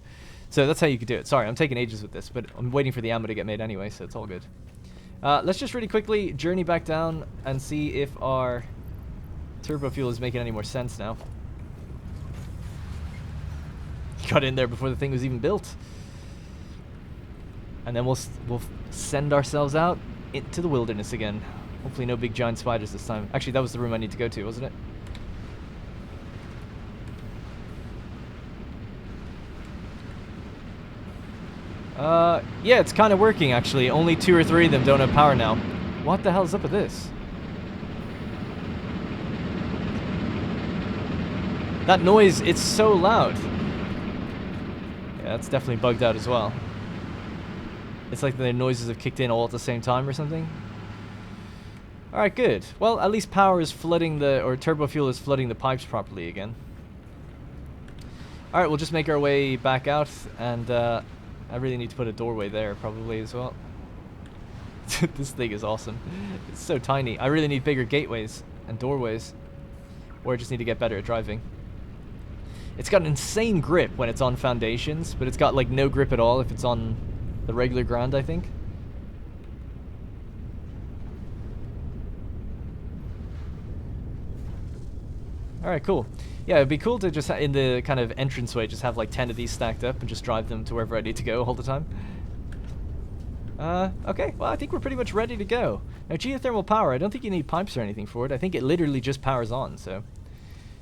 So that's how you could do it. Sorry, I'm taking ages with this, but I'm waiting for the ammo to get made anyway, so it's all good. Let's just really quickly journey back down and see if our turbo fuel is making any more sense now. Got in there before the thing was even built. And then we'll send ourselves out into the wilderness again. Hopefully no big giant spiders this time. Actually, that was the room I need to go to, wasn't it? Yeah, it's kind of working, actually. Only 2 or 3 of them don't have power now. What the hell's up with this? That noise, it's so loud. Yeah, it's definitely bugged out as well. It's like the noises have kicked in all at the same time or something. Alright, good. Well, at least power is flooding the... or turbo fuel is flooding the pipes properly again. Alright, we'll just make our way back out, and I really need to put a doorway there probably as well. This thing is awesome. It's so tiny. I really need bigger gateways and doorways. Or I just need to get better at driving. It's got an insane grip when it's on foundations, but it's got like no grip at all if it's on the regular ground, I think. Alright, cool. Yeah, it'd be cool to just, in the kind of entranceway, just have like 10 of these stacked up and just drive them to wherever I need to go all the time. Okay, well, I think we're pretty much ready to go. Now, geothermal power, I don't think you need pipes or anything for it. I think it literally just powers on, so...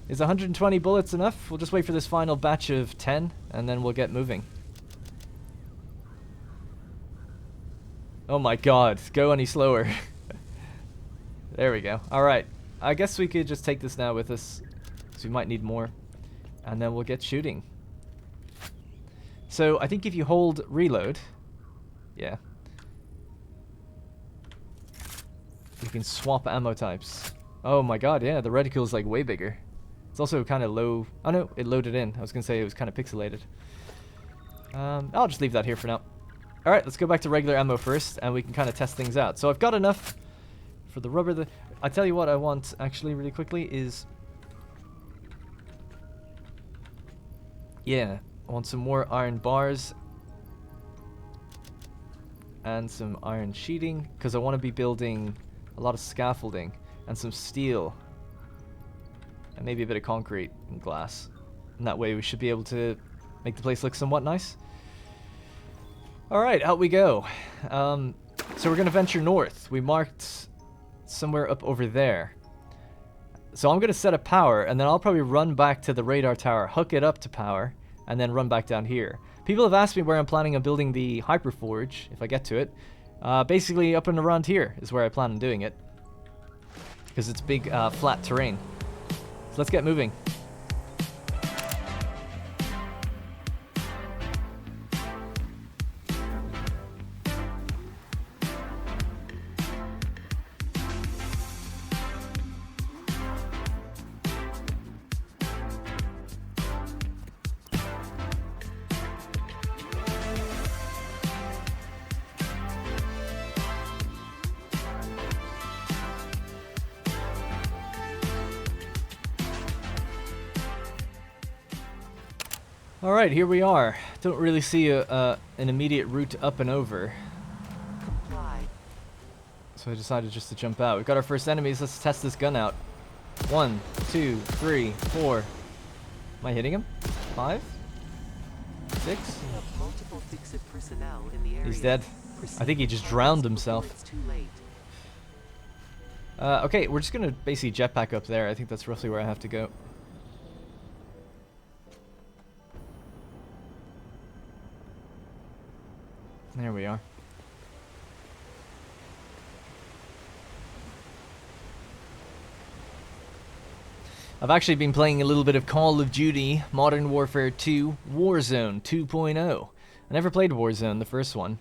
Is 120 bullets enough? We'll just wait for this final batch of 10, and then we'll get moving. Oh my god, go any slower. There we go. Alright, I guess we could just take this now with us, because we might need more. And then we'll get shooting. So, I think if you hold reload... Yeah. You can swap ammo types. Oh my god, yeah, the reticle is like way bigger. It's also kind of low. Oh no, it loaded in. I was going to say it was kind of pixelated. I'll just leave that here for now. Alright, let's go back to regular ammo first, and we can kind of test things out. So I've got enough for the rubber. I tell you what I want, actually, really quickly, is... Yeah, I want some more iron bars. And some iron sheeting, because I want to be building a lot of scaffolding and some steel. And maybe a bit of concrete and glass. And that way we should be able to make the place look somewhat nice. Alright, out we go. So we're going to venture north. We marked somewhere up over there. So I'm going to set up power, and then I'll probably run back to the radar tower, hook it up to power, and then run back down here. People have asked me where I'm planning on building the Hyperforge, if I get to it. Basically, up and around here is where I plan on doing it. Because it's big, flat terrain. So let's get moving. Alright, here we are. Don't really see an immediate route up and over. So I decided just to jump out. We've got our first enemies. Let's test this gun out. 1, 2, 3, 4. Am I hitting him? 5? 6? He's dead. I think he just drowned himself. Okay, we're just gonna basically jetpack up there. I think that's roughly where I have to go. There we are. I've actually been playing a little bit of Call of Duty Modern Warfare 2 Warzone 2.0. I never played Warzone, the first one.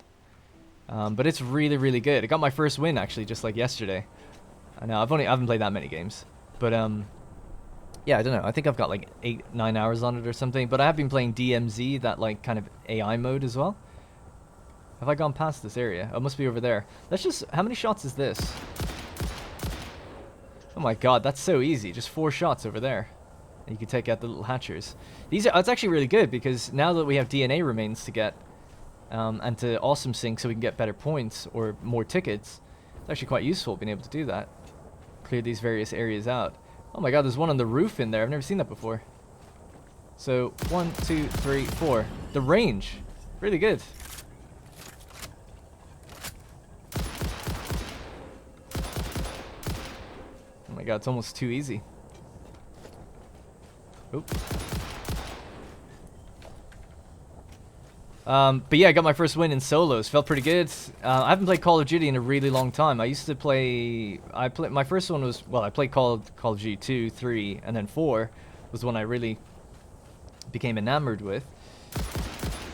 But it's really, really good. I got my first win, actually, just like yesterday. I know, I haven't played that many games. But, yeah, I don't know. I think I've got like 8-9 hours on it or something. But I have been playing DMZ, that like kind of AI mode as well. Have I gone past this area? Oh, it must be over there. Let's just... How many shots is this? Oh my god, that's so easy. Just 4 shots over there. And you can take out the little hatchers. These are... It's actually really good because now that we have DNA remains to get... and to awesome sync so we can get better points or more tickets, it's actually quite useful being able to do that. Clear these various areas out. Oh my god, there's one on the roof in there. I've never seen that before. So, 1, 2, 3, 4. The range. Really good. Oh my god, it's almost too easy. Oop. But yeah, I got my first win in solos. Felt pretty good. I haven't played Call of Duty in a really long time. I used to play... my first one was... Well, I played Call of Duty 2, 3, and then 4 was the one I really became enamored with.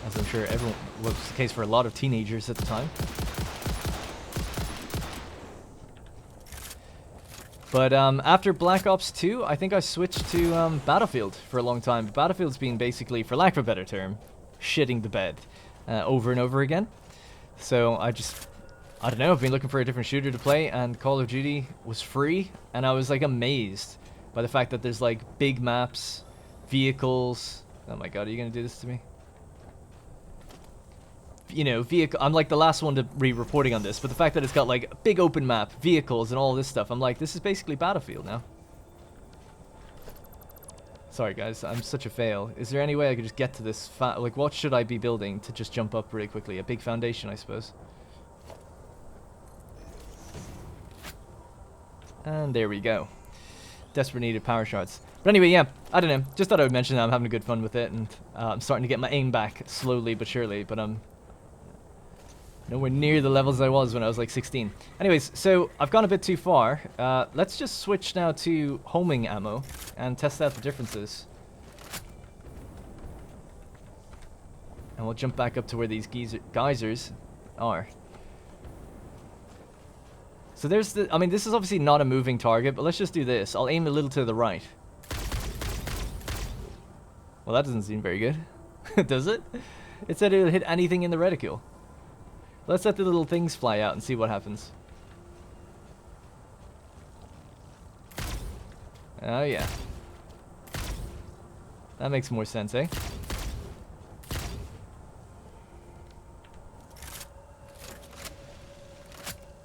As I'm sure everyone was the case for a lot of teenagers at the time. But after Black Ops 2, I think I switched to Battlefield for a long time. Battlefield's been basically, for lack of a better term, shitting the bed over and over again. So I don't know, I've been looking for a different shooter to play, and Call of Duty was free, and I was like amazed by the fact that there's like big maps, vehicles. Oh my god, are you gonna do this to me? You know, vehicle. I'm like the last one to be reporting on this, but the fact that it's got like a big open map, vehicles, and all this stuff, I'm like, this is basically Battlefield now. Sorry guys, I'm such a fail. Is there any way I could just get to this like, what should I be building to just jump up really quickly? A big foundation, I suppose. And there we go. Desperate need of power shards. But anyway, yeah, I don't know. Just thought I would mention that I'm having a good fun with it, and I'm starting to get my aim back slowly but surely, but I'm nowhere near the levels I was when I was like 16. Anyways, so I've gone a bit too far. Let's just switch now to homing ammo and test out the differences. And we'll jump back up to where these geysers are. So there's the... I mean, this is obviously not a moving target, but let's just do this. I'll aim a little to the right. Well, that doesn't seem very good. Does it? It said it'll hit anything in the reticule. Let's let the little things fly out and see what happens. Oh yeah. That makes more sense, eh?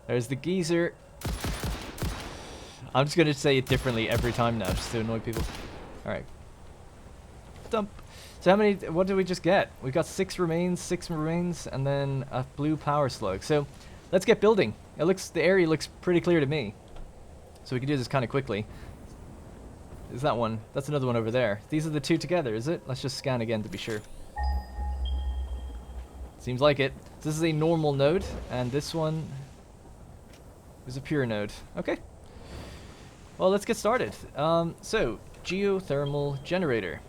There's the geezer. I'm just gonna say it differently every time now, just to annoy people. Alright. Dump. So how many, what did we just get? We got 6 remains, and then a blue power slug. So let's get building. The area looks pretty clear to me. So we can do this kind of quickly. Is that one? That's another one over there. These are the 2 together, is it? Let's just scan again to be sure. Seems like it. This is a normal node, and this one is a pure node. Okay. Well, let's get started. So, geothermal generator.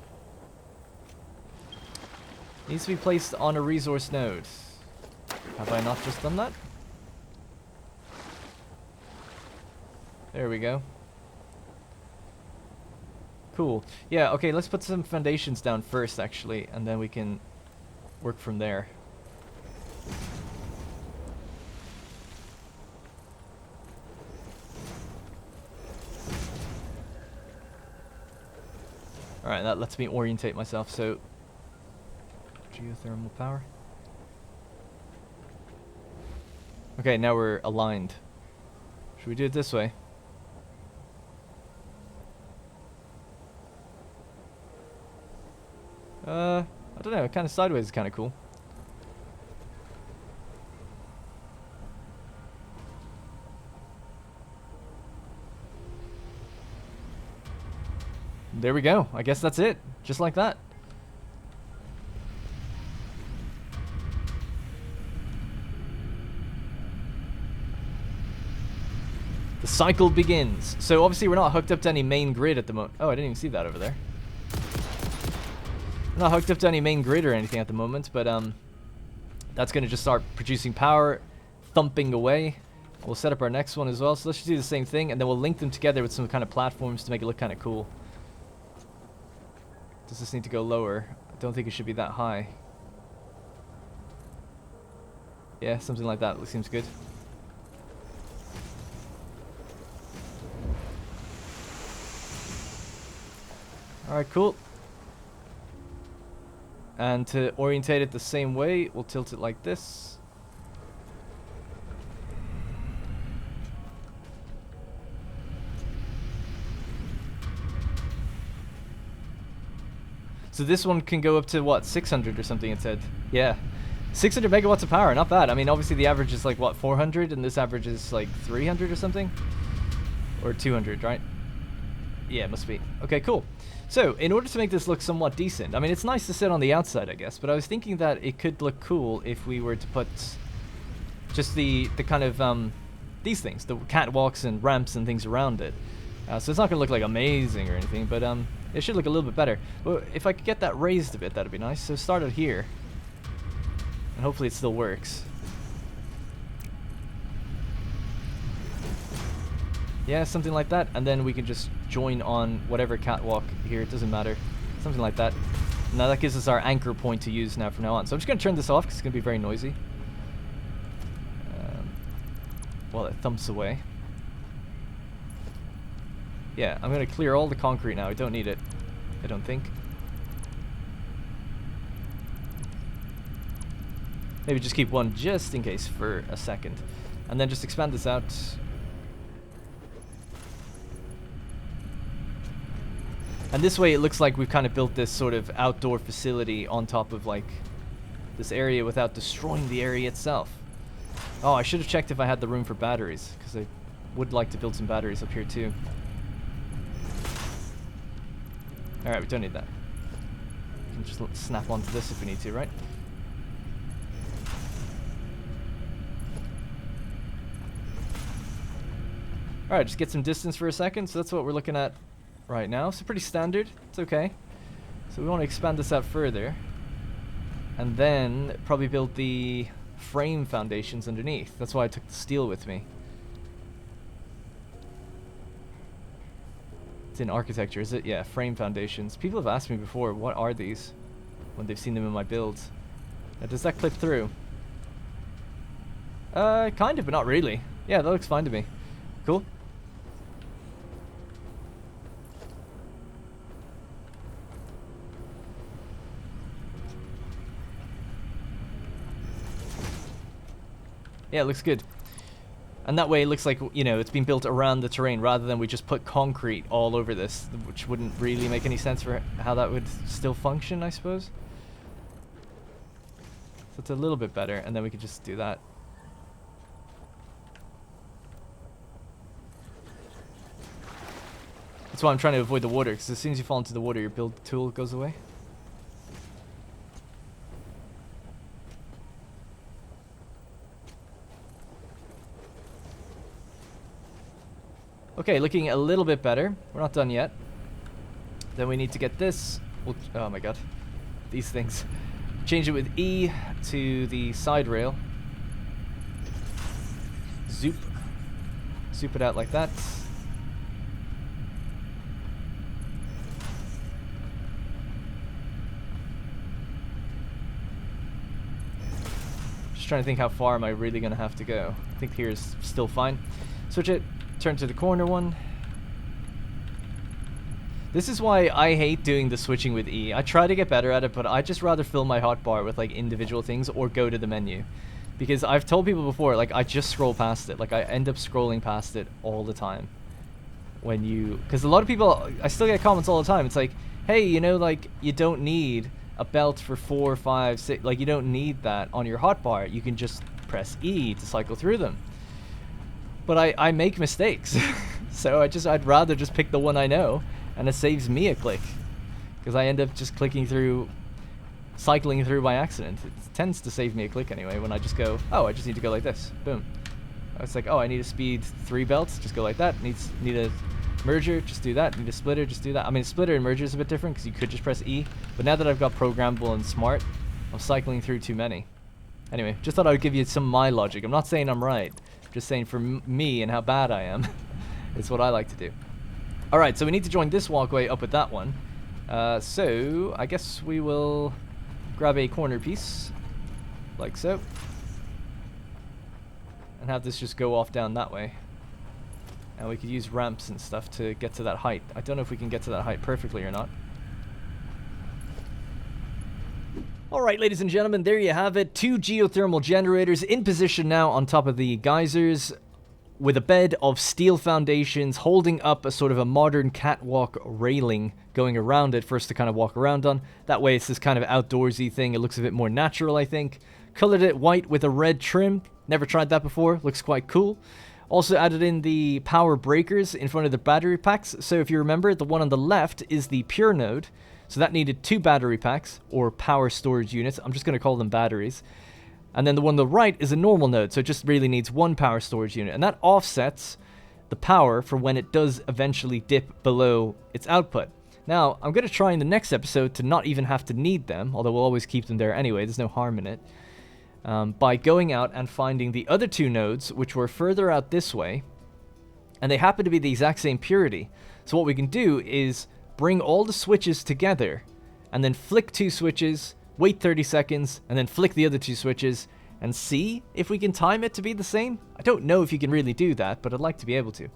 Needs to be placed on a resource node. Have I not just done that? There we go. Cool. Yeah, okay, let's put some foundations down first, actually, and then we can work from there. Alright, that lets me orientate myself, so... Geothermal power. Okay, now we're aligned. Should we do it this way? I don't know, kind of sideways is kind of cool. there we go. I guess that's it. Just like that. The cycle begins. So obviously we're not hooked up to any main grid at the moment. Oh, I didn't even see that over there. We're not hooked up to any main grid or anything at the moment, but that's going to just start producing power, thumping away. We'll set up our next one as well. So let's just do the same thing, and then we'll link them together with some kind of platforms to make it look kind of cool. Does this need to go lower? I don't think it should be that high. Yeah, something like that seems good. Alright, cool. And to orientate it the same way, we'll tilt it like this. So this one can go up to, what, 600 or something, it said. Yeah. 600 megawatts of power, not bad. I mean, obviously the average is like, what, 400? And this average is like 300 or something? Or 200, right? Yeah, it must be. Okay, cool. So, in order to make this look somewhat decent, I mean, it's nice to sit on the outside, I guess, but I was thinking that it could look cool if we were to put just the kind of, these things, the catwalks and ramps and things around it. So it's not going to look like amazing or anything, but it should look a little bit better. Well, if I could get that raised a bit, that'd be nice. So start it here, and hopefully it still works. Yeah, something like that, and then we can just join on whatever catwalk here, it doesn't matter. Something like that. Now that gives us our anchor point to use now from now on. So I'm just going to turn this off because it's going to be very noisy. While it thumps away. Yeah, I'm going to clear all the concrete now. I don't need it, I don't think. Maybe just keep one just in case for a second. And then just expand this out. And this way it looks like we've kind of built this sort of outdoor facility on top of like this area without destroying the area itself. Oh, I should have checked if I had the room for batteries, because I would like to build some batteries up here too. Alright, we don't need that. We can just snap onto this if we need to, right? Alright, just get some distance for a second. So that's what we're looking at right now. So pretty standard. It's okay. So we want to expand this out further. And then probably build the frame foundations underneath. That's why I took the steel with me. It's in architecture, is it? Yeah, frame foundations. People have asked me before, what are these? When they've seen them in my builds. Now, does that clip through? Kind of, but not really. Yeah, that looks fine to me. Cool. Yeah, it looks good. And that way it looks like, you know, it's been built around the terrain rather than we just put concrete all over this, which wouldn't really make any sense for how that would still function, I suppose. So it's a little bit better, and then we could just do that. That's why I'm trying to avoid the water, because as soon as you fall into the water, your build tool goes away. Okay, looking a little bit better. We're not done yet. Then we need to get this. Oh my god. These things. Change it with E to the side rail. Zoop. Zoop it out like that. Just trying to think how far am I really going to have to go. I think here is still fine. Switch it. Turn to the corner one. This is why I hate doing the switching with E. I try to get better at it, but I just rather fill my hotbar with like individual things or go to the menu. Because I've told people before, like I just scroll past it. Like I end up scrolling past it all the time. When you... Because a lot of people, I still get comments all the time. It's like, hey, you know, like you don't need a belt for 4, 5, 6... Like you don't need that on your hotbar. You can just press E to cycle through them. But I make mistakes. So I'd rather just pick the one I know and it saves me a click. Because I end up just cycling through by accident. It tends to save me a click anyway when I just go, oh, I just need to go like this. Boom. It's like, oh, I need a speed 3 belts, just go like that. Need a merger, just do that. Need a splitter, just do that. I mean, splitter and merger is a bit different because you could just press E. But now that I've got programmable and smart, I'm cycling through too many. Anyway, just thought I would give you some of my logic. I'm not saying I'm right. Just saying for me and how bad I am. It's what I like to do. Alright, so we need to join this walkway up with that one. So, I guess we will grab a corner piece, like so, and have this just go off down that way. And we could use ramps and stuff to get to that height. I don't know if we can get to that height perfectly or not. Alright, ladies and gentlemen, there you have it. 2 geothermal generators in position now on top of the geysers, with a bed of steel foundations holding up a sort of a modern catwalk railing going around it for us to kind of walk around on. That way it's this kind of outdoorsy thing. It looks a bit more natural, I think. Colored it white with a red trim. Never tried that before. Looks quite cool. Also added in the power breakers in front of the battery packs. So if you remember, the one on the left is the pure node. So that needed 2 battery packs, or power storage units. I'm just going to call them batteries. And then the one on the right is a normal node, so it just really needs 1 power storage unit. And that offsets the power for when it does eventually dip below its output. Now, I'm going to try in the next episode to not even have to need them, although we'll always keep them there anyway, there's no harm in it, by going out and finding the other 2 nodes, which were further out this way, and they happen to be the exact same purity. So what we can do is bring all the switches together, and then flick 2 switches, wait 30 seconds, and then flick the other 2 switches, and see if we can time it to be the same. I don't know if you can really do that, but I'd like to be able to.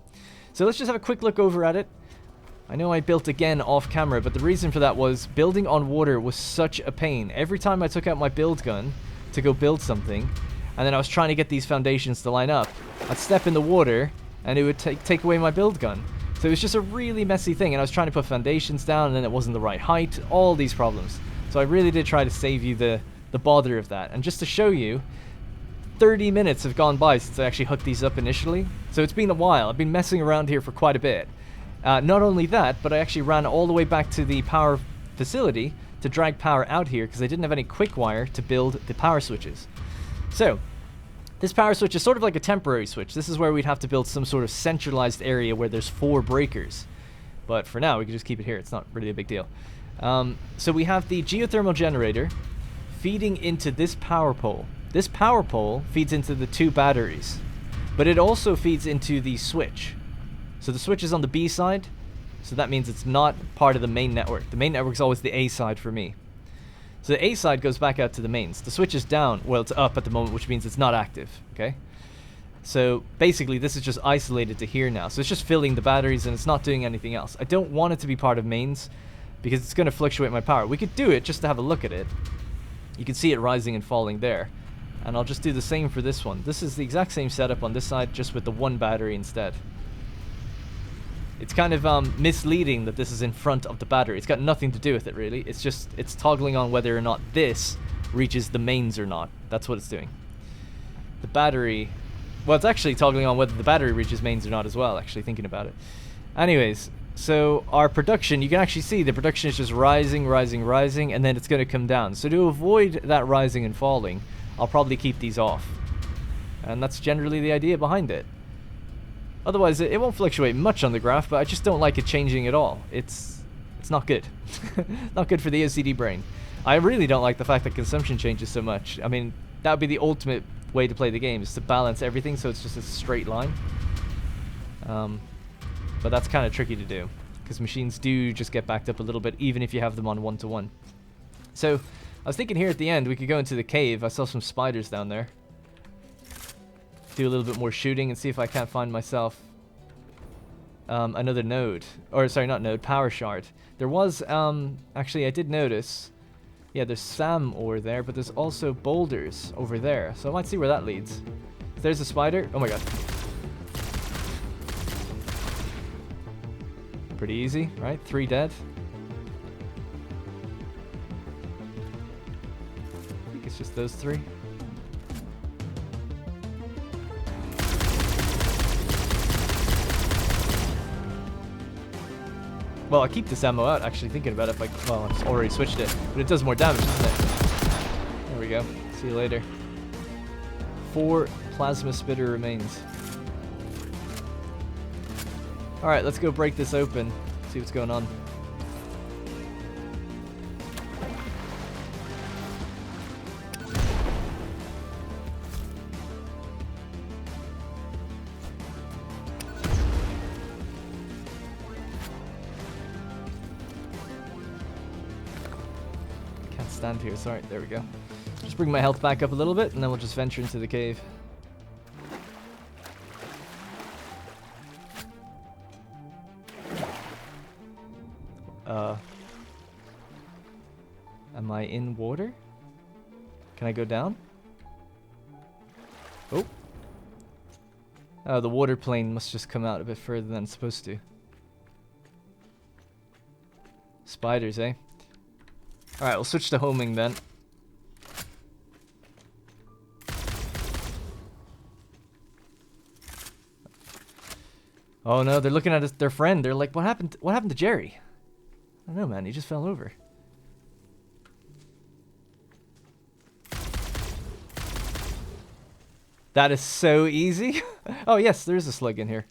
So let's just have a quick look over at it. I know I built again off camera, but the reason for that was building on water was such a pain. Every time I took out my build gun to go build something, and then I was trying to get these foundations to line up, I'd step in the water, and it would take away my build gun. So it was just a really messy thing, and I was trying to put foundations down, and then it wasn't the right height, all these problems. So I really did try to save you the bother of that. And just to show you, 30 minutes have gone by since I actually hooked these up initially. So it's been a while. I've been messing around here for quite a bit. Not only that, but I actually ran all the way back to the power facility to drag power out here because I didn't have any quick wire to build the power switches. So this power switch is sort of like a temporary switch. This is where we'd have to build some sort of centralized area where there's 4 breakers. But for now, we can just keep it here. It's not really a big deal. So we have the geothermal generator feeding into this power pole. This power pole feeds into the 2 batteries, but it also feeds into the switch. So the switch is on the B side, so that means it's not part of the main network. The main network is always the A side for me. So the A side goes back out to the mains. The switch is down, well, it's up at the moment, which means it's not active, okay? So basically this is just isolated to here now. So it's just filling the batteries and it's not doing anything else. I don't want it to be part of mains because it's going to fluctuate my power. We could do it just to have a look at it. You can see it rising and falling there. And I'll just do the same for this one. This is the exact same setup on this side, just with the 1 battery instead. It's kind of misleading that this is in front of the battery. It's got nothing to do with it, really. It's just, it's toggling on whether or not this reaches the mains or not. That's what it's doing. The battery... Well, it's actually toggling on whether the battery reaches mains or not as well, actually, thinking about it. Anyways, so our production, you can actually see the production is just rising, rising, rising, and then it's going to come down. So to avoid that rising and falling, I'll probably keep these off. And that's generally the idea behind it. Otherwise, it won't fluctuate much on the graph, but I just don't like it changing at all. It's not good. Not good for the OCD brain. I really don't like the fact that consumption changes so much. I mean, that would be the ultimate way to play the game, is to balance everything so it's just a straight line. But that's kind of tricky to do, because machines do just get backed up a little bit, even if you have them on 1-to-1. So, I was thinking here at the end, we could go into the cave. I saw some spiders down there. Do a little bit more shooting and see if I can't find myself another node. Or, sorry, not node, power shard. There was, actually, I did notice, yeah, there's SAM ore there, but there's also boulders over there. So I might see where that leads. There's a spider. Oh my god. Pretty easy, right? 3 dead. I think it's just those 3. Well, I keep this ammo out, actually, thinking about it. Like, well, I've already switched it. But it does more damage, doesn't it? There we go. See you later. 4 plasma spitter remains. Alright, let's go break this open. See what's going on. Can't stand here, sorry. There we go. Just bring my health back up a little bit, and then we'll just venture into the cave. Am I in water? Can I go down? Oh. Oh, the water plane must just come out a bit further than it's supposed to. Spiders, eh? Alright, we'll switch to homing then. Oh no, they're looking at their friend. They're like, what happened to Jerry? I don't know, man. He just fell over. That is so easy. Oh yes, there's a slug in here.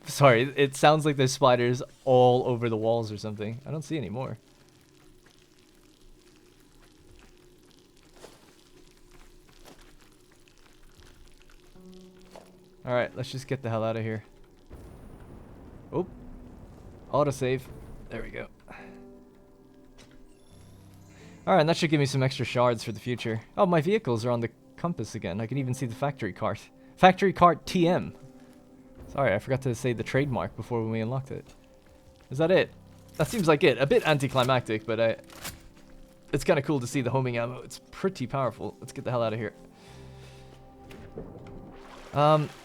Sorry, it sounds like there's spiders all over the walls or something. I don't see any more. Alright, let's just get the hell out of here. Oh. Autosave. There we go. Alright, and that should give me some extra shards for the future. Oh, my vehicles are on the compass again. I can even see the factory cart. Factory cart TM. Sorry, I forgot to say the trademark before when we unlocked it. Is that it? That seems like it. A bit anticlimactic, but it's kind of cool to see the homing ammo. It's pretty powerful. Let's get the hell out of here.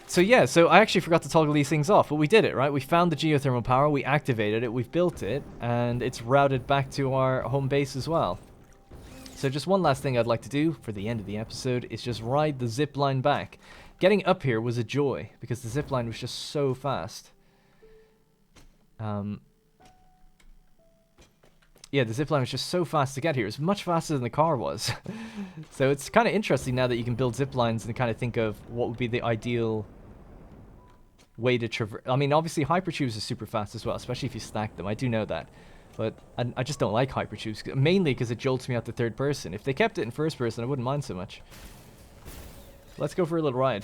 So yeah, so I actually forgot to toggle these things off, but we did it, right? We found the geothermal power, we activated it, we've built it, and it's routed back to our home base as well. So just one last thing I'd like to do for the end of the episode is just ride the zipline back. Getting up here was a joy, because the zipline was just so fast. Yeah, the zipline was just so fast to get here. It was much faster than the car was. So it's kind of interesting now that you can build ziplines and kind of think of what would be the ideal way to traverse. I mean, obviously hypertubes are super fast as well, especially if you stack them. I do know that. But I just don't like hypertubes, mainly because it jolts me out to third person. If they kept it in first person, I wouldn't mind so much. Let's go for a little ride.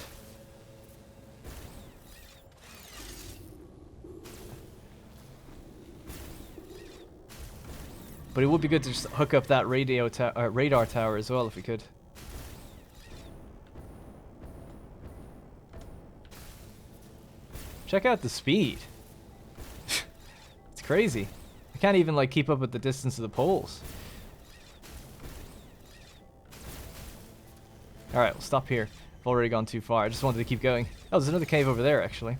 But it would be good to just hook up that radar tower as well if we could. Check out the speed. It's crazy. I can't even like keep up with the distance of the poles. Alright, we'll stop here. I've already gone too far. I just wanted to keep going. Oh, there's another cave over there actually.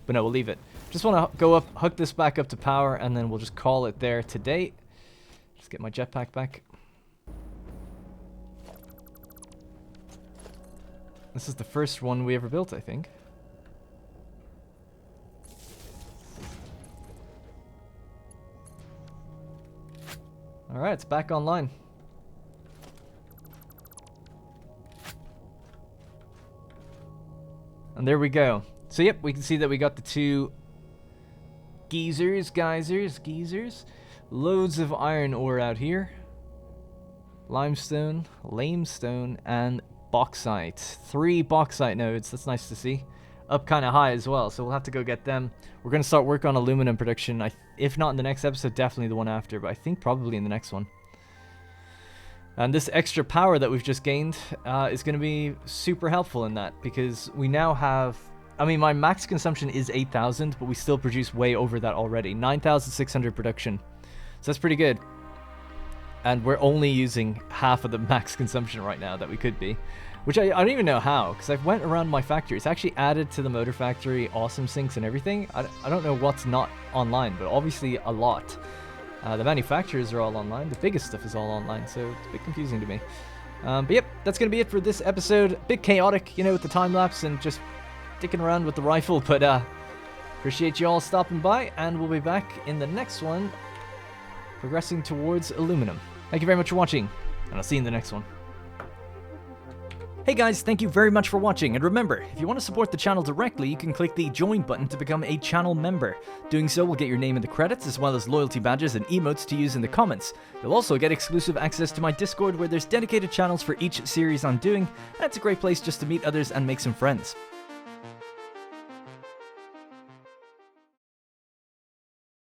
But no, we'll leave it. Just want to go up, hook this back up to power, and then we'll just call it there today. Just get my jetpack back. This is the first one we ever built, I think. Alright, it's back online. And there we go. So yep, we can see that we got the two geysers. Loads of iron ore out here. Limestone, limestone, and bauxite. 3 bauxite nodes, that's nice to see. Up kind of high as well, so we'll have to go get them. We're going to start work on aluminum production. If not in the next episode, definitely the one after, but I think probably in the next one. And this extra power that we've just gained is going to be super helpful in that, because we now have... I mean, my max consumption is 8,000, but we still produce way over that already. 9,600 production. So that's pretty good. And we're only using half of the max consumption right now that we could be. Which I don't even know how, because I've went around my factory. It's actually added to the motor factory awesome sinks and everything. I don't know what's not online, but obviously a lot. The manufacturers are all online. The biggest stuff is all online, so it's a bit confusing to me. But yep, that's going to be it for this episode. A bit chaotic, you know, with the time-lapse and just dicking around with the rifle, but Appreciate you all stopping by, and we'll be back in the next one, progressing towards aluminum. Thank you very much for watching, and I'll see you in the next one. Hey guys, thank you very much for watching, and remember, if you want to support the channel directly, you can click the join button to become a channel member. Doing so will get your name in the credits, as well as loyalty badges and emotes to use in the comments. You'll also get exclusive access to my Discord, where there's dedicated channels for each series I'm doing, and it's a great place just to meet others and make some friends.